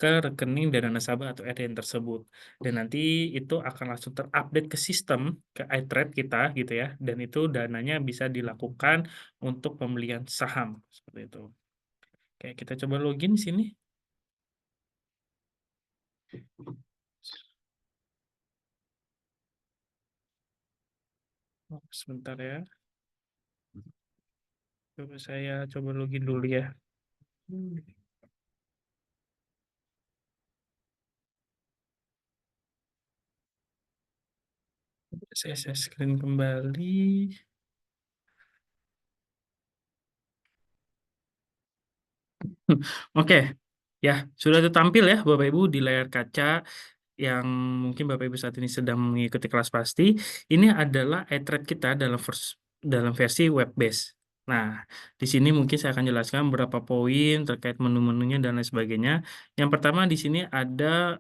ke rekening dana nasabah atau RDN tersebut. Dan nanti itu akan langsung terupdate ke sistem, ke iTrade kita gitu ya, dan itu dananya bisa dilakukan untuk pembelian saham, seperti itu. Oke, kita coba login di sini. Oh, sebentar ya. Coba saya coba login dulu ya. Saya screen kembali. Oke, ya sudah tertampil ya Bapak Ibu di layar kaca yang mungkin Bapak Ibu saat ini sedang mengikuti kelas pasti. Ini adalah iTrade kita dalam versi web base. Nah, di sini mungkin saya akan jelaskan beberapa poin terkait menu-menunya dan lain sebagainya. Yang pertama di sini ada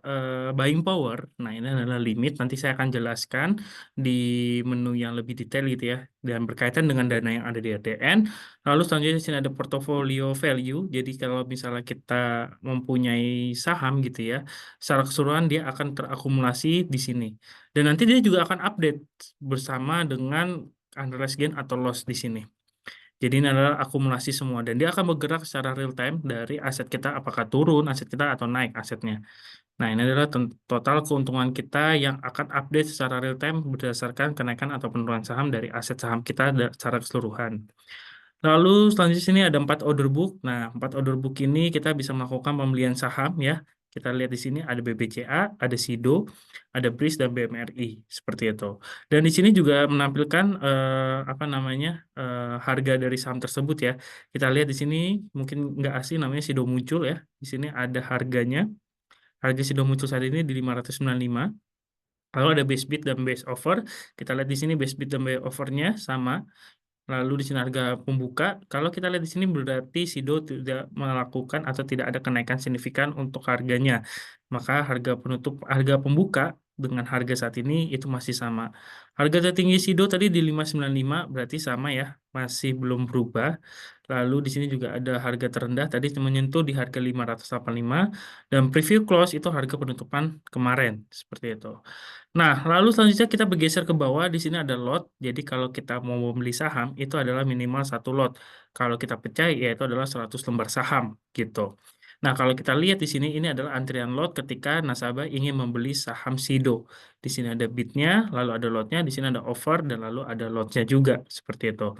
buying power. Nah, ini adalah limit. Nanti saya akan jelaskan di menu yang lebih detail gitu ya, dan berkaitan dengan dana yang ada di RDN. Lalu selanjutnya di sini ada portfolio value. Jadi kalau misalnya kita mempunyai saham gitu ya, secara keseluruhan dia akan terakumulasi di sini. Dan nanti dia juga akan update bersama dengan unrealized gain atau loss di sini. Jadi ini adalah akumulasi semua dan dia akan bergerak secara real time dari aset kita apakah turun aset kita atau naik asetnya. Nah, ini adalah total keuntungan kita yang akan update secara real time berdasarkan kenaikan atau penurunan saham dari aset saham kita secara keseluruhan. Lalu selanjutnya sini ada 4 order book. Nah, 4 order book ini kita bisa melakukan pembelian saham ya. Kita lihat di sini ada BBCA, ada SIDO, ada BRIS dan BMRI seperti itu. Dan di sini juga menampilkan apa namanya harga dari saham tersebut ya. Kita lihat di sini mungkin nggak asing namanya SIDO muncul ya. Di sini ada harganya. Harga SIDO muncul saat ini di 595. Lalu ada base bid dan base offer. Kita lihat di sini base bid dan base offernya sama. Lalu di sini harga pembuka, kalau kita lihat di sini berarti Sido tidak melakukan atau tidak ada kenaikan signifikan untuk harganya. Maka harga pembuka dengan harga saat ini itu masih sama. Harga tertinggi Sido tadi di 595 berarti sama ya, masih belum berubah. Lalu di sini juga ada harga terendah tadi menyentuh di harga 585 dan preview close itu harga penutupan kemarin seperti itu. Nah, lalu selanjutnya kita bergeser ke bawah. Di sini ada lot. Jadi kalau kita mau membeli saham, itu adalah minimal satu lot. Kalau kita pecah, ya itu adalah 100 lembar saham, gitu. Nah, kalau kita lihat di sini, ini adalah antrian lot ketika nasabah ingin membeli saham SIDO. Di sini ada bidnya, lalu ada lotnya, di sini ada offer, dan lalu ada lotnya juga, seperti itu.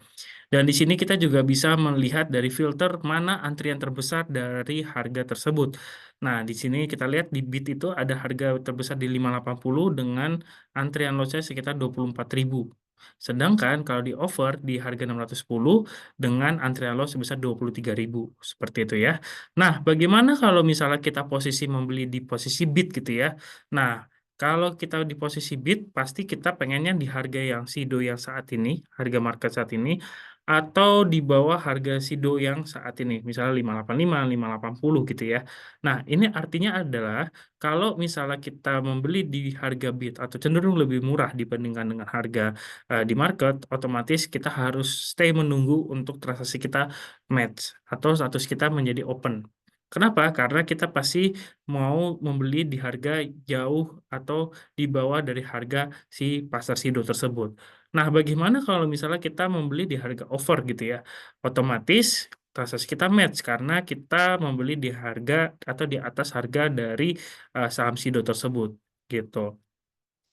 Dan di sini kita juga bisa melihat dari filter mana antrian terbesar dari harga tersebut. Nah, di sini kita lihat di bid itu ada harga terbesar di 580 dengan antrian lossnya sekitar 24.000. Sedangkan kalau di offer di harga 610 dengan antrian loss sebesar 23.000. Seperti itu ya. Nah, bagaimana kalau misalnya kita posisi membeli di posisi bid gitu ya. Nah, kalau kita di posisi bid, pasti kita pengennya di harga yang SIDO yang saat ini, harga market saat ini, atau di bawah harga SIDO yang saat ini, misalnya 585, 580 gitu ya. Nah, ini artinya adalah kalau misalnya kita membeli di harga bid atau cenderung lebih murah dibandingkan dengan harga di market, otomatis kita harus stay menunggu untuk transaksi kita match atau status kita menjadi open. Kenapa? Karena kita pasti mau membeli di harga jauh atau di bawah dari harga si pasar SIDO tersebut. Nah, bagaimana kalau misalnya kita membeli di harga over gitu ya? Otomatis transaksi kita match karena kita membeli di harga atau di atas harga dari saham SIDO tersebut gitu.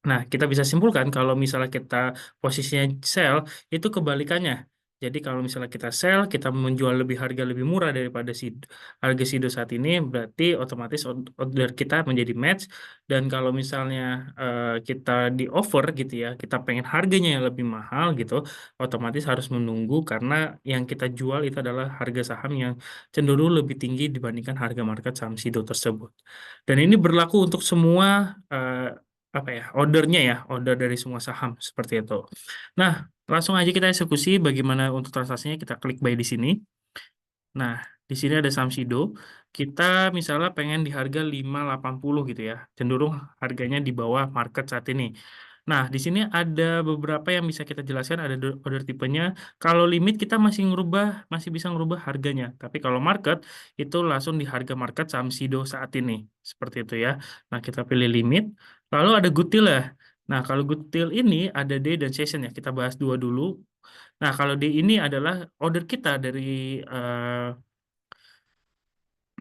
Nah, kita bisa simpulkan kalau misalnya kita posisinya sell, itu kebalikannya. Jadi kalau misalnya kita sell, kita menjual harga lebih murah daripada harga SIDO saat ini, berarti otomatis order kita menjadi match. Dan kalau misalnya kita di offer gitu ya, kita pengen harganya yang lebih mahal gitu, otomatis harus menunggu karena yang kita jual itu adalah harga saham yang cenderung lebih tinggi dibandingkan harga market saham SIDO tersebut. Dan ini berlaku untuk semua apa ya ordernya ya order dari semua saham seperti itu. Nah, langsung aja kita eksekusi bagaimana untuk transaksinya kita klik buy di sini. Nah, di sini ada saham SIDO. Kita misalnya pengen di harga 580 gitu ya. Cenderung harganya di bawah market saat ini. Nah, di sini ada beberapa yang bisa kita jelaskan, ada order tipenya. Kalau limit kita masih ngerubah, masih bisa ngerubah harganya. Tapi kalau market itu langsung di harga market saham SIDO saat ini. Seperti itu ya. Nah, kita pilih limit. Lalu ada good deal ya. Nah, kalau good deal ini ada day dan session ya. Kita bahas dua dulu. Nah, kalau day ini adalah order kita dari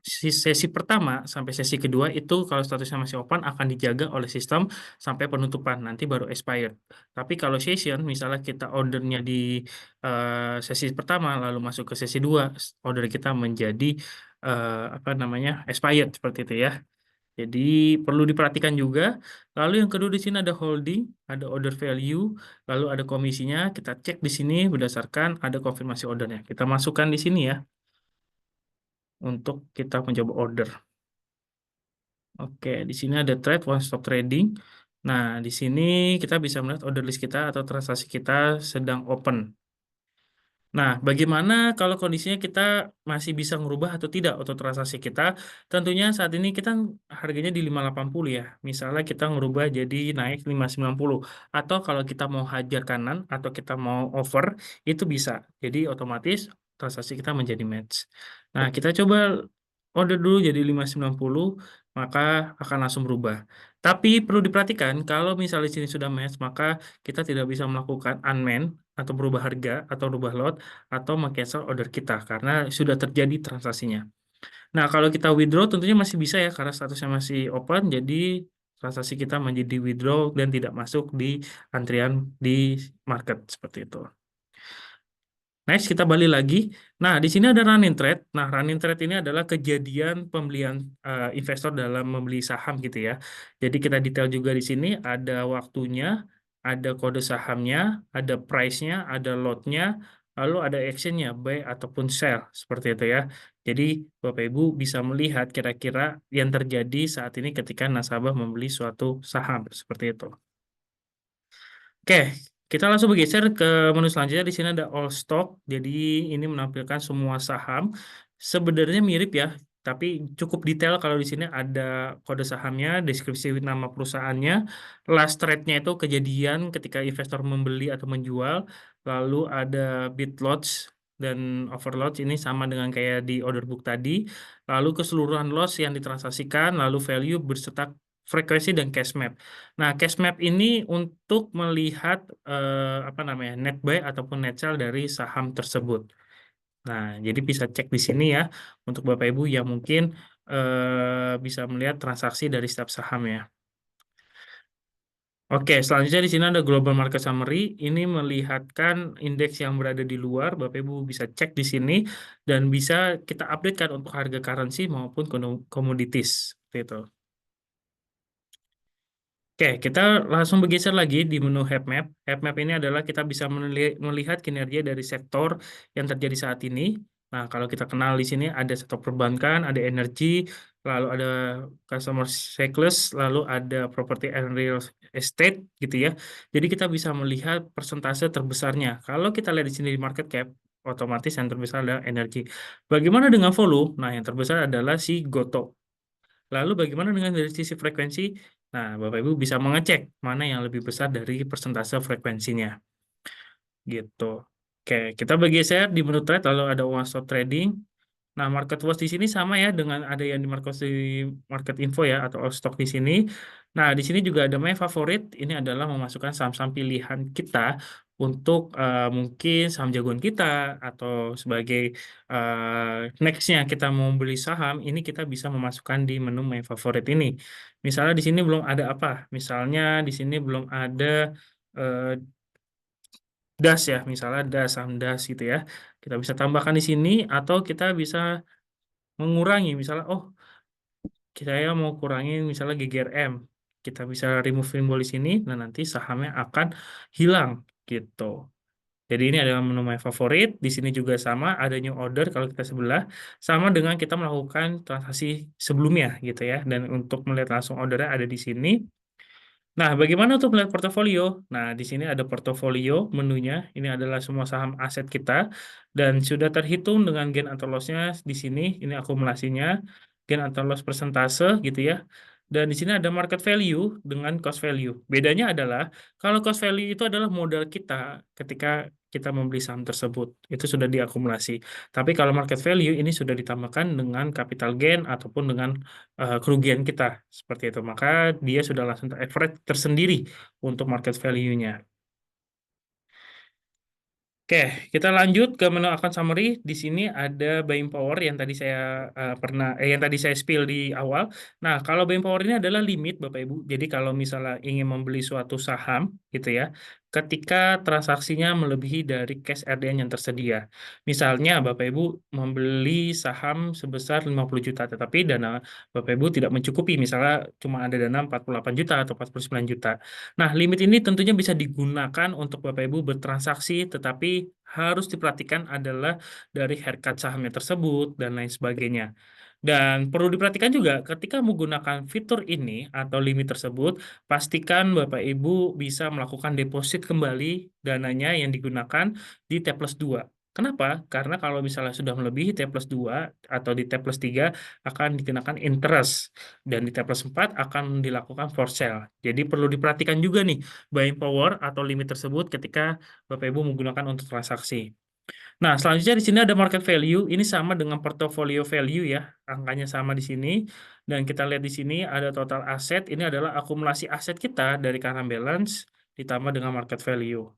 sesi pertama sampai sesi kedua itu kalau statusnya masih open akan dijaga oleh sistem sampai penutupan nanti baru expired. Tapi kalau session misalnya kita ordernya di sesi pertama lalu masuk ke sesi dua order kita menjadi apa namanya expired seperti itu ya. Jadi perlu diperhatikan juga. Lalu yang kedua di sini ada holding, ada order value, lalu ada komisinya. Kita cek di sini berdasarkan ada konfirmasi ordernya. Kita masukkan di sini ya untuk kita mencoba order. Oke, di sini ada trade one stop trading. Nah, di sini kita bisa melihat order list kita atau transaksi kita sedang open. Nah, bagaimana kalau kondisinya kita masih bisa merubah atau tidak auto transaksi kita? Tentunya saat ini kita harganya di 580 ya. Misalnya kita ngerubah jadi naik 590. Atau kalau kita mau hajar kanan atau kita mau over, itu bisa. Jadi otomatis transaksi kita menjadi match. Nah, kita coba order dulu jadi 590, maka akan langsung berubah. Tapi perlu diperhatikan, kalau misalnya di sini sudah match, maka kita tidak bisa melakukan unman atau berubah harga atau berubah lot atau meng-cancel order kita karena sudah terjadi transaksinya. Nah, kalau kita withdraw tentunya masih bisa ya karena statusnya masih open, jadi transaksi kita menjadi withdraw dan tidak masuk di antrian di market seperti itu. Next, kita balik lagi. Nah, di sini ada running trade. Nah, running trade ini adalah kejadian pembelian investor dalam membeli saham gitu ya. Jadi kita detail juga di sini ada waktunya, ada kode sahamnya, ada price-nya, ada lot-nya, lalu ada action-nya, buy ataupun sell, seperti itu ya. Jadi Bapak Ibu bisa melihat kira-kira yang terjadi saat ini ketika nasabah membeli suatu saham, seperti itu. Oke, kita langsung bergeser ke menu selanjutnya. Di sini ada all stock. Jadi ini menampilkan semua saham. Sebenarnya mirip ya, tapi cukup detail kalau di sini ada kode sahamnya, deskripsi nama perusahaannya, last trade-nya itu kejadian ketika investor membeli atau menjual, lalu ada bid lots dan overload ini sama dengan kayak di order book tadi, lalu keseluruhan loss yang ditransaksikan, lalu value berserta frekuensi dan cash map. Nah, cash map ini untuk melihat apa namanya net buy ataupun net sell dari saham tersebut. Nah, jadi bisa cek di sini ya untuk Bapak Ibu yang mungkin bisa melihat transaksi dari setiap saham ya. Oke, selanjutnya di sini ada Global Market Summary. Ini melihatkan indeks yang berada di luar. Bapak Ibu bisa cek di sini dan bisa kita updatekan untuk harga currency maupun commodities. Seperti itu. Oke, kita langsung bergeser lagi di menu heat map. Heat map ini adalah kita bisa melihat kinerja dari sektor yang terjadi saat ini. Nah, kalau kita kenal di sini ada sektor perbankan, ada energi, lalu ada customer cycles, lalu ada property and real estate gitu ya. Jadi kita bisa melihat persentase terbesarnya. Kalau kita lihat di sini di market cap, otomatis yang terbesar adalah energi. Bagaimana dengan volume? Nah, yang terbesar adalah si Goto. Lalu bagaimana dengan dari sisi frekuensi? Nah, Bapak Ibu bisa mengecek mana yang lebih besar dari persentase frekuensinya. Gitu. Oke, kita bergeser di menu trade lalu ada one stop trading. Nah, market watch di sini sama ya dengan ada yang di market info ya atau all stock di sini. Nah, di sini juga ada my favorit. Ini adalah memasukkan saham-saham pilihan kita untuk mungkin saham jagoan kita atau sebagai nextnya kita mau beli saham, ini kita bisa memasukkan di menu my favorit ini. Misalnya di sini belum ada apa? Misalnya di sini belum ada eh, das ya, misalnya das saham das gitu ya. Kita bisa tambahkan di sini atau kita bisa mengurangi misalnya oh saya mau kurangin misalnya GGRM kita bisa remove simbol di sini dan nanti sahamnya akan hilang gitu. Jadi ini adalah menu my favorit. Di sini juga sama ada new order kalau kita sebelah sama dengan kita melakukan transaksi sebelumnya gitu ya. Dan untuk melihat langsung ordernya ada di sini. Nah, bagaimana untuk melihat portofolio? Nah, di sini ada portofolio menunya. Ini adalah semua saham aset kita dan sudah terhitung dengan gain atau loss-nya di sini. Ini akumulasinya, gain atau loss persentase gitu ya. Dan di sini ada market value dengan cost value. Bedanya adalah kalau cost value itu adalah modal kita ketika kita membeli saham tersebut. Itu sudah diakumulasi. Tapi kalau market value ini sudah ditambahkan dengan capital gain ataupun dengan kerugian kita. Seperti itu. Maka dia sudah langsung average tersendiri untuk market value-nya. Oke, kita lanjut ke menu account summary. Di sini ada buying power yang tadi saya yang tadi saya spill di awal. Nah, kalau buying power ini adalah limit Bapak Ibu. Jadi kalau misalnya ingin membeli suatu saham gitu ya, ketika transaksinya melebihi dari cash RDN yang tersedia. Misalnya Bapak Ibu membeli saham sebesar 50 juta, tetapi dana Bapak Ibu tidak mencukupi, misalnya cuma ada dana 48 juta atau 49 juta. Nah, limit ini tentunya bisa digunakan untuk Bapak Ibu bertransaksi, tetapi harus diperhatikan adalah dari haircut sahamnya tersebut dan lain sebagainya. Dan perlu diperhatikan juga ketika menggunakan fitur ini atau limit tersebut, pastikan Bapak Ibu bisa melakukan deposit kembali dananya yang digunakan di T plus 2. Kenapa? Karena kalau misalnya sudah melebihi T plus 2 atau di T plus 3 akan dikenakan interest dan di T plus 4 akan dilakukan for sale. Jadi perlu diperhatikan juga nih buying power atau limit tersebut ketika Bapak Ibu menggunakan untuk transaksi. Nah, selanjutnya di sini ada market value. Ini sama dengan portfolio value ya. Angkanya sama di sini. Dan kita lihat di sini ada total aset. Ini adalah akumulasi aset kita dari current balance ditambah dengan market value.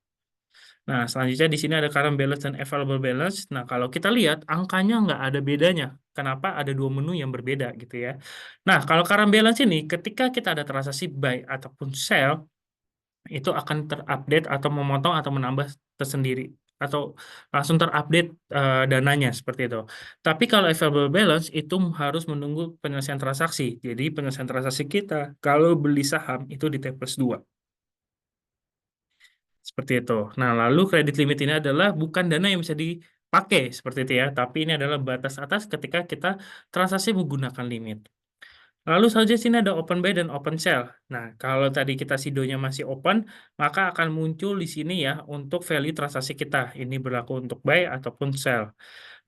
Nah, selanjutnya di sini ada current balance dan available balance. Nah, kalau kita lihat angkanya nggak ada bedanya. Kenapa? Ada dua menu yang berbeda gitu ya. Nah, kalau current balance ini ketika kita ada transaksi buy ataupun sell, itu akan terupdate atau memotong atau menambah tersendiri atau langsung terupdate dananya seperti itu. Tapi kalau available balance itu harus menunggu penyelesaian transaksi. Jadi penyelesaian transaksi kita kalau beli saham itu di T plus 2. Seperti itu. Nah, lalu kredit limit ini adalah bukan dana yang bisa dipakai seperti itu ya, tapi ini adalah batas atas ketika kita transaksi menggunakan limit. Lalu saja sini ada open buy dan open sell. Nah, kalau tadi kita sidonya masih open, maka akan muncul di sini ya untuk value transaksi kita. Ini berlaku untuk buy ataupun sell.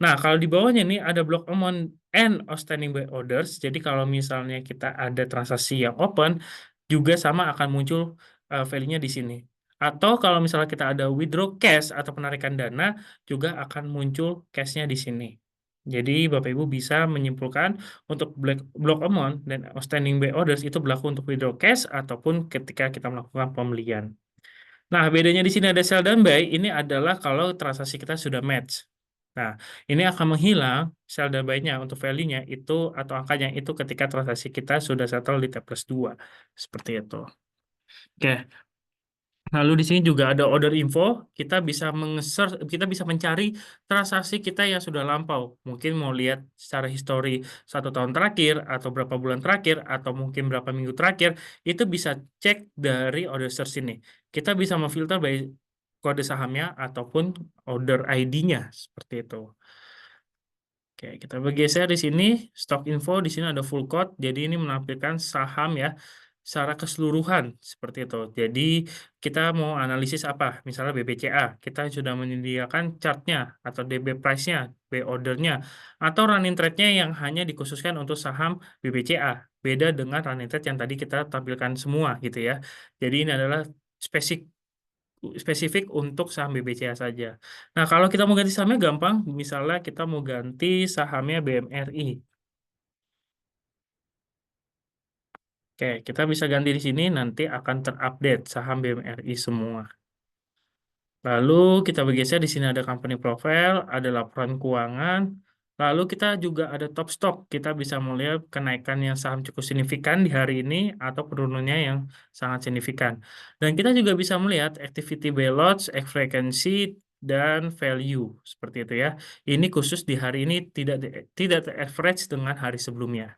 Nah, kalau di bawahnya ini ada block amount and outstanding buy orders. Jadi kalau misalnya kita ada transaksi yang open, juga sama akan muncul value-nya di sini. Atau kalau misalnya kita ada withdraw cash atau penarikan dana, juga akan muncul cash-nya di sini. Jadi Bapak Ibu bisa menyimpulkan untuk block amount dan outstanding buy orders itu berlaku untuk withdraw cash ataupun ketika kita melakukan pembelian. Nah, bedanya di sini ada sell dan buy, ini adalah kalau transaksi kita sudah match. Nah, ini akan menghilang sell dan buy-nya untuk value-nya itu atau angkanya itu ketika transaksi kita sudah settle di T plus 2. Seperti itu. Oke, lalu di sini juga ada order info. Kita bisa mencari transaksi kita yang sudah lampau. Mungkin mau lihat secara histori 1 tahun terakhir, atau berapa bulan terakhir, atau mungkin berapa minggu terakhir, itu bisa cek dari order search ini. Kita bisa memfilter by kode sahamnya ataupun order ID-nya seperti itu. Oke, kita bergeser di sini stock info di sini ada full code. Jadi ini menampilkan saham ya secara keseluruhan seperti itu. Jadi kita mau analisis apa? Misalnya BBCA, kita sudah menyediakan chartnya atau DB price-nya, B order-nya, atau running trade-nya yang hanya dikhususkan untuk saham BBCA. Beda dengan running trade yang tadi kita tampilkan semua gitu ya. Jadi ini adalah spesifik spesifik untuk saham BBCA saja. Nah, kalau kita mau ganti sahamnya gampang, misalnya kita mau ganti sahamnya BMRI. Oke, kita bisa ganti di sini, nanti akan terupdate saham BMRI semua. Lalu kita bergeser di sini ada company profile, ada laporan keuangan. Lalu kita juga ada top stock. Kita bisa melihat kenaikan yang saham cukup signifikan di hari ini atau penurunannya yang sangat signifikan. Dan kita juga bisa melihat activity by lots, frequency, dan value seperti itu ya. Ini khusus di hari ini tidak average dengan hari sebelumnya.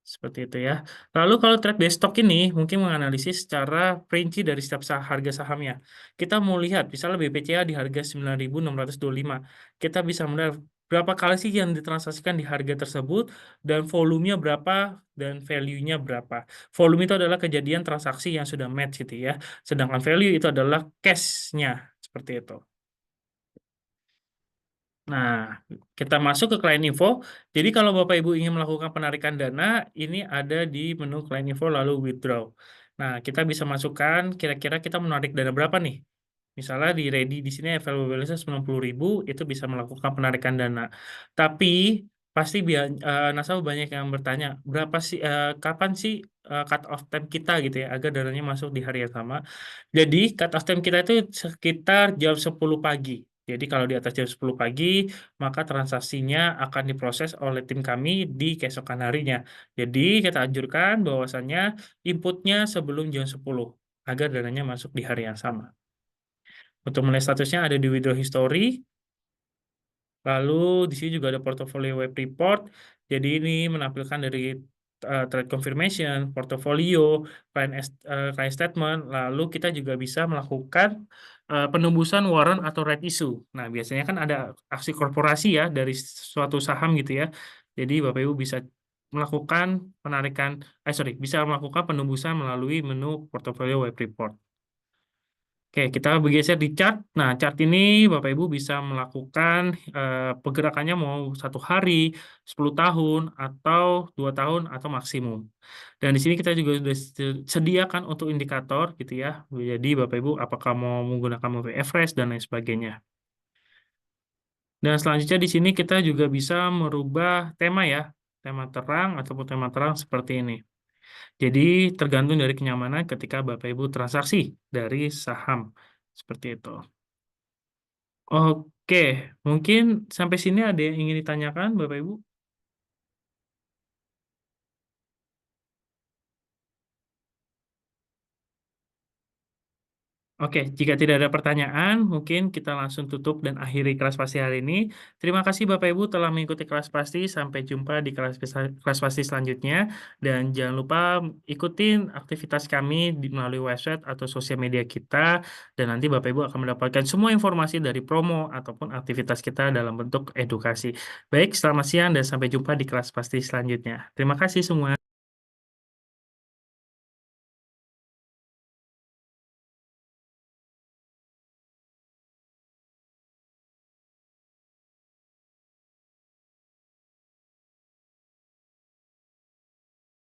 Seperti itu ya. Lalu kalau trade based stock ini mungkin menganalisis secara rinci dari setiap harga sahamnya. Kita mau lihat misalnya BPCA di harga 9.625. Kita bisa melihat berapa kali sih yang ditransaksikan di harga tersebut dan volumenya berapa dan value-nya berapa. Volume itu adalah kejadian transaksi yang sudah match gitu ya. Sedangkan value itu adalah cash-nya seperti itu. Nah, kita masuk ke client info. Jadi kalau Bapak Ibu ingin melakukan penarikan dana, ini ada di menu client info lalu withdraw. Nah, kita bisa masukkan kira-kira kita menarik dana berapa nih? Misalnya di ready di sini available balance 90.000 itu bisa melakukan penarikan dana. Tapi pasti nasabah banyak yang bertanya, berapa sih kapan sih cut off time kita gitu ya agar dananya masuk di hari yang sama. Jadi cut off time kita itu sekitar jam 10 pagi. Jadi kalau di atas jam 10 pagi, maka transaksinya akan diproses oleh tim kami di keesokan harinya. Jadi kita anjurkan bahwasannya inputnya sebelum jam 10 agar dananya masuk di hari yang sama. Untuk melihat statusnya ada di withdraw history, lalu di sini juga ada portfolio web report. Jadi ini menampilkan dari trade confirmation, portfolio, client statement, lalu kita juga bisa melakukan penembusan warrant atau right issue. Nah, biasanya kan ada aksi korporasi ya dari suatu saham gitu ya. Jadi Bapak Ibu bisa melakukan penarikan, bisa melakukan penembusan melalui menu portfolio web report. Oke, kita bergeser di chart. Nah, chart ini Bapak Ibu bisa melakukan pergerakannya mau 1 hari, 10 tahun, atau 2 tahun, atau maksimum. Dan di sini kita juga sudah sediakan untuk indikator gitu ya. Jadi Bapak Ibu apakah mau menggunakan moving average dan lain sebagainya. Dan selanjutnya di sini kita juga bisa merubah tema ya, tema terang ataupun tema terang seperti ini. Jadi tergantung dari kenyamanan ketika Bapak Ibu transaksi dari saham seperti itu. Oke, mungkin sampai sini ada yang ingin ditanyakan, Bapak Ibu? Oke, jika tidak ada pertanyaan, mungkin kita langsung tutup dan akhiri kelas pasti hari ini. Terima kasih Bapak Ibu telah mengikuti kelas pasti. Sampai jumpa di kelas pasti selanjutnya. Dan jangan lupa ikutin aktivitas kami melalui website atau sosial media kita. Dan nanti Bapak Ibu akan mendapatkan semua informasi dari promo ataupun aktivitas kita dalam bentuk edukasi. Baik, selamat siang dan sampai jumpa di kelas pasti selanjutnya. Terima kasih semua.